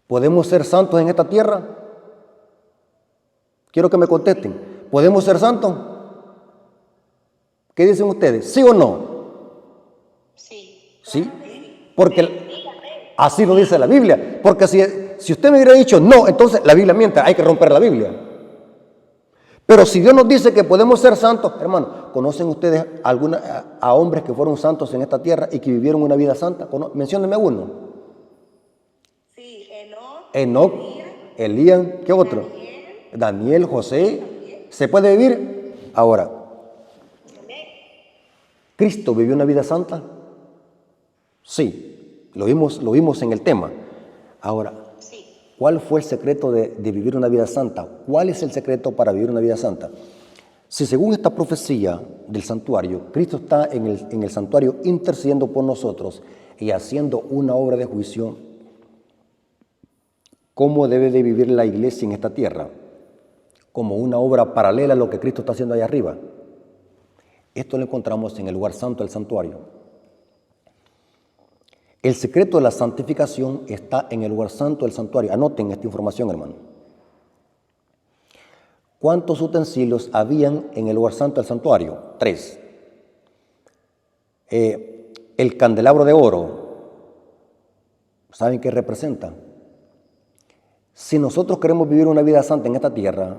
¿podemos ser santos en esta tierra? Quiero que me contesten. ¿Podemos ser santos? ¿Qué dicen ustedes? ¿Sí o no? Sí. ¿Sí? Porque así lo dice la Biblia. Porque si usted me hubiera dicho no, entonces la Biblia miente, hay que romper la Biblia. Pero si Dios nos dice que podemos ser santos, hermano, ¿conocen ustedes a hombres que fueron santos en esta tierra y que vivieron una vida santa? Menciónenme uno. Sí, Enoc, Elías, ¿qué otro? Daniel, José. ¿Se puede vivir? Ahora, ¿Cristo vivió una vida santa? Sí, lo vimos en el tema. Ahora, ¿cuál fue el secreto de vivir una vida santa? ¿Cuál es el secreto para vivir una vida santa? Si según esta profecía del santuario, Cristo está en el santuario intercediendo por nosotros y haciendo una obra de juicio, ¿cómo debe de vivir la iglesia en esta tierra? Como una obra paralela a lo que Cristo está haciendo allá arriba. Esto lo encontramos en el lugar santo del santuario. El secreto de la santificación está en el lugar santo del santuario. Anoten esta información, hermano. ¿Cuántos utensilios habían en el lugar santo del santuario? 3. El candelabro de oro, ¿saben qué representa? Si nosotros queremos vivir una vida santa en esta tierra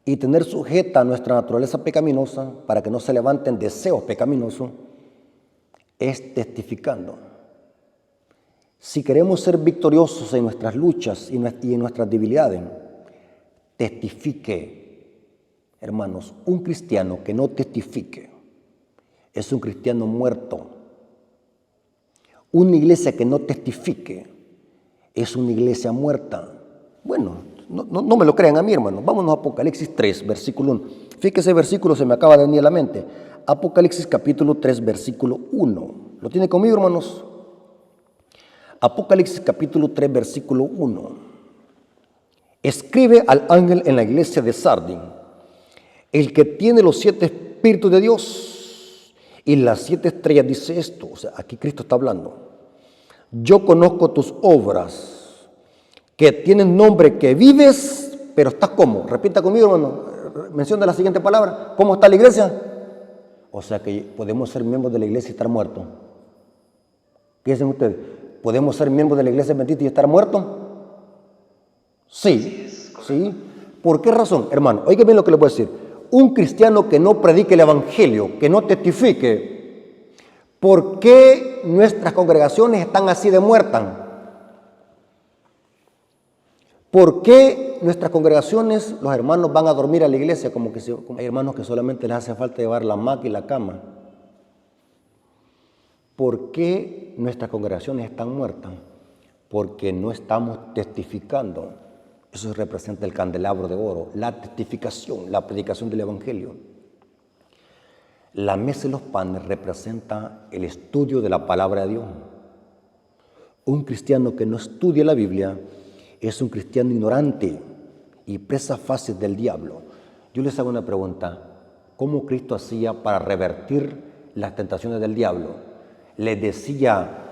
y tener sujeta nuestra naturaleza pecaminosa para que no se levanten deseos pecaminosos, es testificando. Si queremos ser victoriosos en nuestras luchas y en nuestras debilidades, testifique. Hermanos, un cristiano que no testifique es un cristiano muerto. Una iglesia que no testifique es una iglesia muerta. Bueno, no me lo crean a mí, hermano. Vámonos a Apocalipsis 3, versículo 1. Fíjese, ese versículo se me acaba de venir a la mente. Apocalipsis capítulo 3, versículo 1. ¿Lo tiene conmigo, hermanos? Apocalipsis capítulo 3, versículo 1. Escribe al ángel en la iglesia de Sardis, el que tiene los 7 espíritus de Dios y las 7 estrellas, dice esto. O sea, aquí Cristo está hablando. Yo conozco tus obras, que tienen nombre, que vives, pero estás como. Repita conmigo, hermano. Menciona la siguiente palabra. ¿Cómo está la iglesia? O sea que podemos ser miembros de la iglesia y estar muertos. ¿Qué dicen ustedes? ¿Podemos ser miembros de la iglesia bendita y estar muertos? Sí, sí. ¿Por qué razón, hermano? Oiga bien lo que les voy a decir. Un cristiano que no predique el evangelio, que no testifique, ¿por qué nuestras congregaciones están así de muertas? ¿Por qué nuestras congregaciones, los hermanos van a dormir a la iglesia como hay hermanos que solamente les hace falta llevar la hamaca y la cama? ¿Por qué nuestras congregaciones están muertas? Porque no estamos testificando. Eso representa el candelabro de oro, la testificación, la predicación del evangelio. La mesa y los panes representa el estudio de la palabra de Dios. Un cristiano que no estudia la Biblia es un cristiano ignorante y presa fácil del diablo. Yo les hago una pregunta. ¿Cómo Cristo hacía para revertir las tentaciones del diablo? Les decía,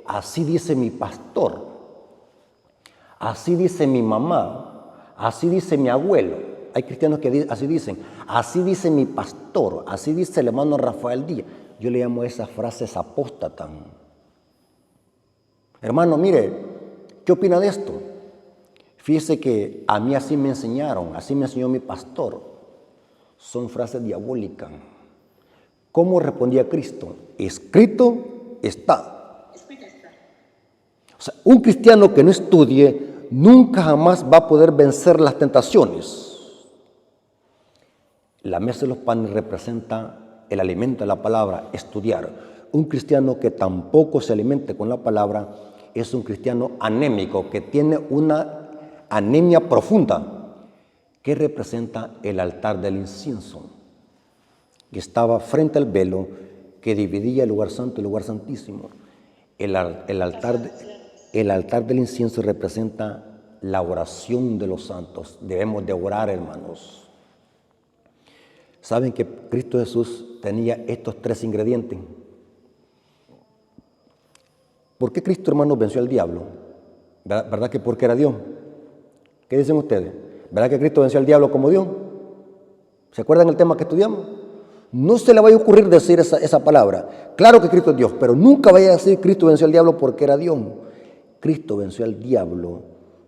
así dice mi pastor, así dice mi mamá, así dice mi abuelo. Hay cristianos que así dicen, así dice mi pastor, así dice el hermano Rafael Díaz. Yo le llamo a esas frases apóstatas. Hermano, mire, ¿qué opina de esto? Fíjese que a mí así me enseñaron, así me enseñó mi pastor. Son frases diabólicas. ¿Cómo respondía Cristo? Escrito está. O sea, un cristiano que no estudie nunca jamás va a poder vencer las tentaciones. La mesa de los panes representa el alimento de la palabra, estudiar. Un cristiano que tampoco se alimente con la palabra es un cristiano anémico, que tiene una anemia profunda, que representa el altar del incienso, que estaba frente al velo que dividía el lugar santo y el lugar santísimo. El altar del incienso representa la oración de los santos. Debemos de orar, hermanos. ¿Saben que Cristo Jesús tenía estos 3 ingredientes? ¿Por qué Cristo, hermanos, venció al diablo? ¿Verdad que porque era Dios? ¿Qué dicen ustedes? ¿Verdad que Cristo venció al diablo como Dios? ¿Se acuerdan el tema que estudiamos? No se le vaya a ocurrir decir esa palabra. Claro que Cristo es Dios, pero nunca vaya a decir Cristo venció al diablo porque era Dios. Cristo venció al diablo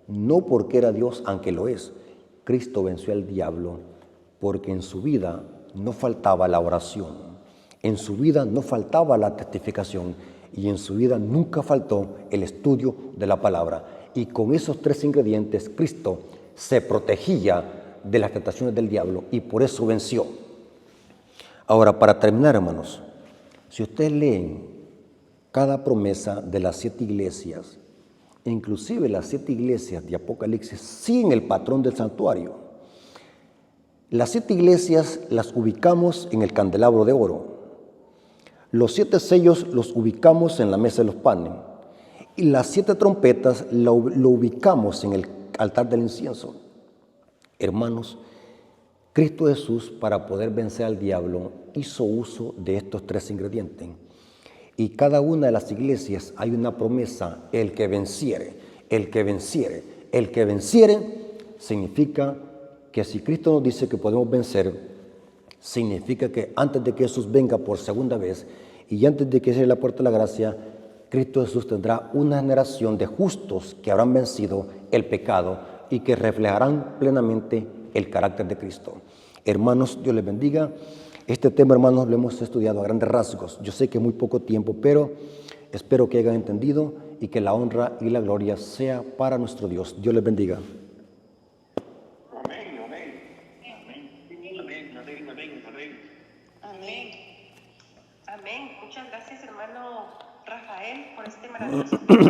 no porque era Dios, aunque lo es. Cristo venció al diablo porque en su vida no faltaba la oración, en su vida no faltaba la testificación y en su vida nunca faltó el estudio de la palabra. Y con esos 3 ingredientes Cristo se protegía de las tentaciones del diablo y por eso venció. Ahora, para terminar, hermanos, si ustedes leen cada promesa de las 7 iglesias, inclusive las 7 iglesias de Apocalipsis siguen el patrón del santuario. Las 7 iglesias las ubicamos en el candelabro de oro. Los 7 sellos los ubicamos en la mesa de los panes. Y las 7 trompetas lo ubicamos en el altar del incienso. Hermanos, Cristo Jesús, para poder vencer al diablo, hizo uso de estos 3 ingredientes. Y cada una de las iglesias hay una promesa: el que venciere, el que venciere, el que venciere. Significa que si Cristo nos dice que podemos vencer, significa que antes de que Jesús venga por segunda vez y antes de que cierre la puerta de la gracia, Cristo Jesús tendrá una generación de justos que habrán vencido el pecado y que reflejarán plenamente el carácter de Cristo. Hermanos, Dios les bendiga. Este tema, hermanos, lo hemos estudiado a grandes rasgos. Yo sé que es muy poco tiempo, pero espero que hayan entendido y que la honra y la gloria sea para nuestro Dios. Dios les bendiga. Amén, amén. Amén, amén, amén, amén, amén. Amén. Amén. Muchas gracias, hermano Rafael, por este maravilloso tema.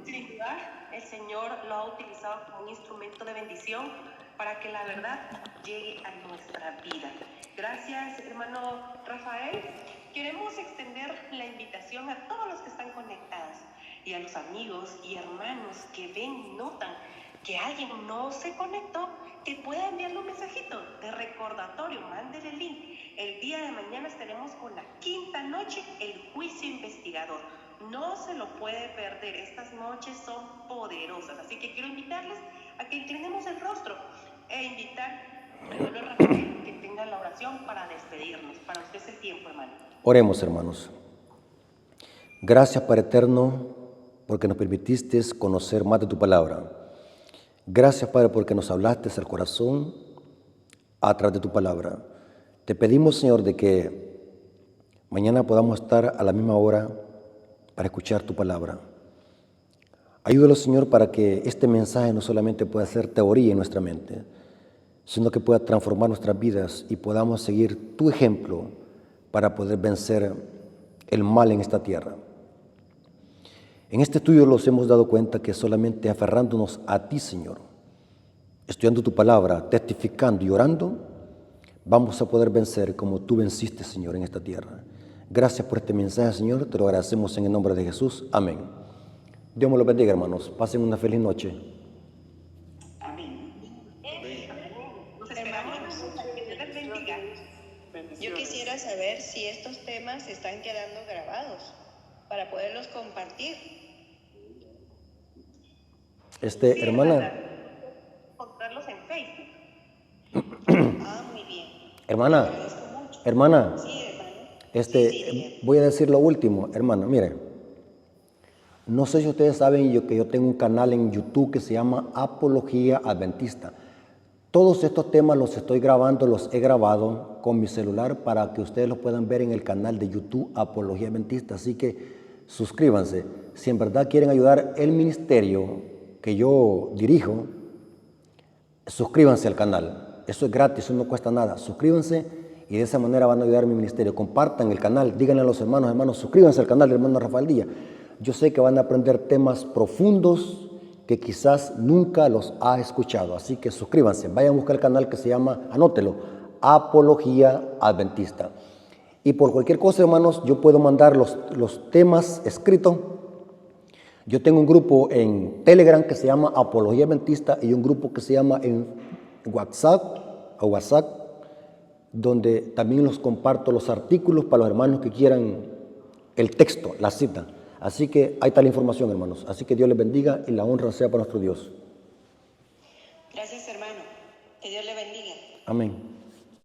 Sin duda, el Señor lo ha utilizado como un instrumento de bendición para que la verdad llegue a nuestra vida. Gracias, hermano Rafael. Queremos extender la invitación a todos los que están conectados. y a los amigos y hermanos que ven y notan que alguien no se conectó, que pueda enviarle un mensajito de recordatorio, mándele el link. El día de mañana estaremos con la quinta noche, el juicio investigador. No se lo puede perder, estas noches son poderosas, así que quiero invitarles a que inclinemos el rostro e invitar al hermano Rafael que tenga la oración para despedirnos. Para usted es el tiempo, hermano. Oremos, hermanos. Gracias, Padre eterno, porque nos permitiste conocer más de tu palabra. Gracias, Padre, porque nos hablaste al corazón a través de tu palabra. Te pedimos, Señor, de que mañana podamos estar a la misma hora para escuchar tu palabra. Ayúdalo, Señor, para que este mensaje no solamente pueda ser teoría en nuestra mente, sino que pueda transformar nuestras vidas y podamos seguir tu ejemplo para poder vencer el mal en esta tierra. En este estudio nos hemos dado cuenta que solamente aferrándonos a ti, Señor, estudiando tu palabra, testificando y orando, vamos a poder vencer como tú venciste, Señor, en esta tierra. Gracias por este mensaje, Señor, te lo agradecemos en el nombre de Jesús. Amén. Dios me los bendiga, hermanos. Pasen una feliz noche. Amén. Nos esperamos. Que Dios les bendiga. Yo quisiera saber si estos temas están quedando grabados para poderlos compartir. Hermana, Encontrarlos en Facebook. Muy bien. hermana, Agradezco mucho. hermana, Sí, hermano. voy a decir lo último, hermana, mire. No sé si ustedes saben que yo tengo un canal en YouTube que se llama Apología Adventista. Todos estos temas los estoy grabando, los he grabado con mi celular para que ustedes los puedan ver en el canal de YouTube Apología Adventista. Así que suscríbanse. Si en verdad quieren ayudar el ministerio que yo dirijo, suscríbanse al canal. Eso es gratis, eso no cuesta nada. Suscríbanse y de esa manera van a ayudar a mi ministerio. Compartan el canal, díganle a los hermanos, suscríbanse al canal del hermano Rafael Díaz. Yo sé que van a aprender temas profundos que quizás nunca los ha escuchado. Así que suscríbanse, vayan a buscar el canal que se llama, anótelo, Apología Adventista. Y por cualquier cosa, hermanos, yo puedo mandar los temas escritos. Yo tengo un grupo en Telegram que se llama Apología Adventista y un grupo que se llama en WhatsApp, donde también los comparto los artículos para los hermanos que quieran el texto, la cita. Así que ahí está la información, hermanos. Así que Dios les bendiga y la honra sea para nuestro Dios. Gracias, hermano. Que Dios le bendiga. Amén.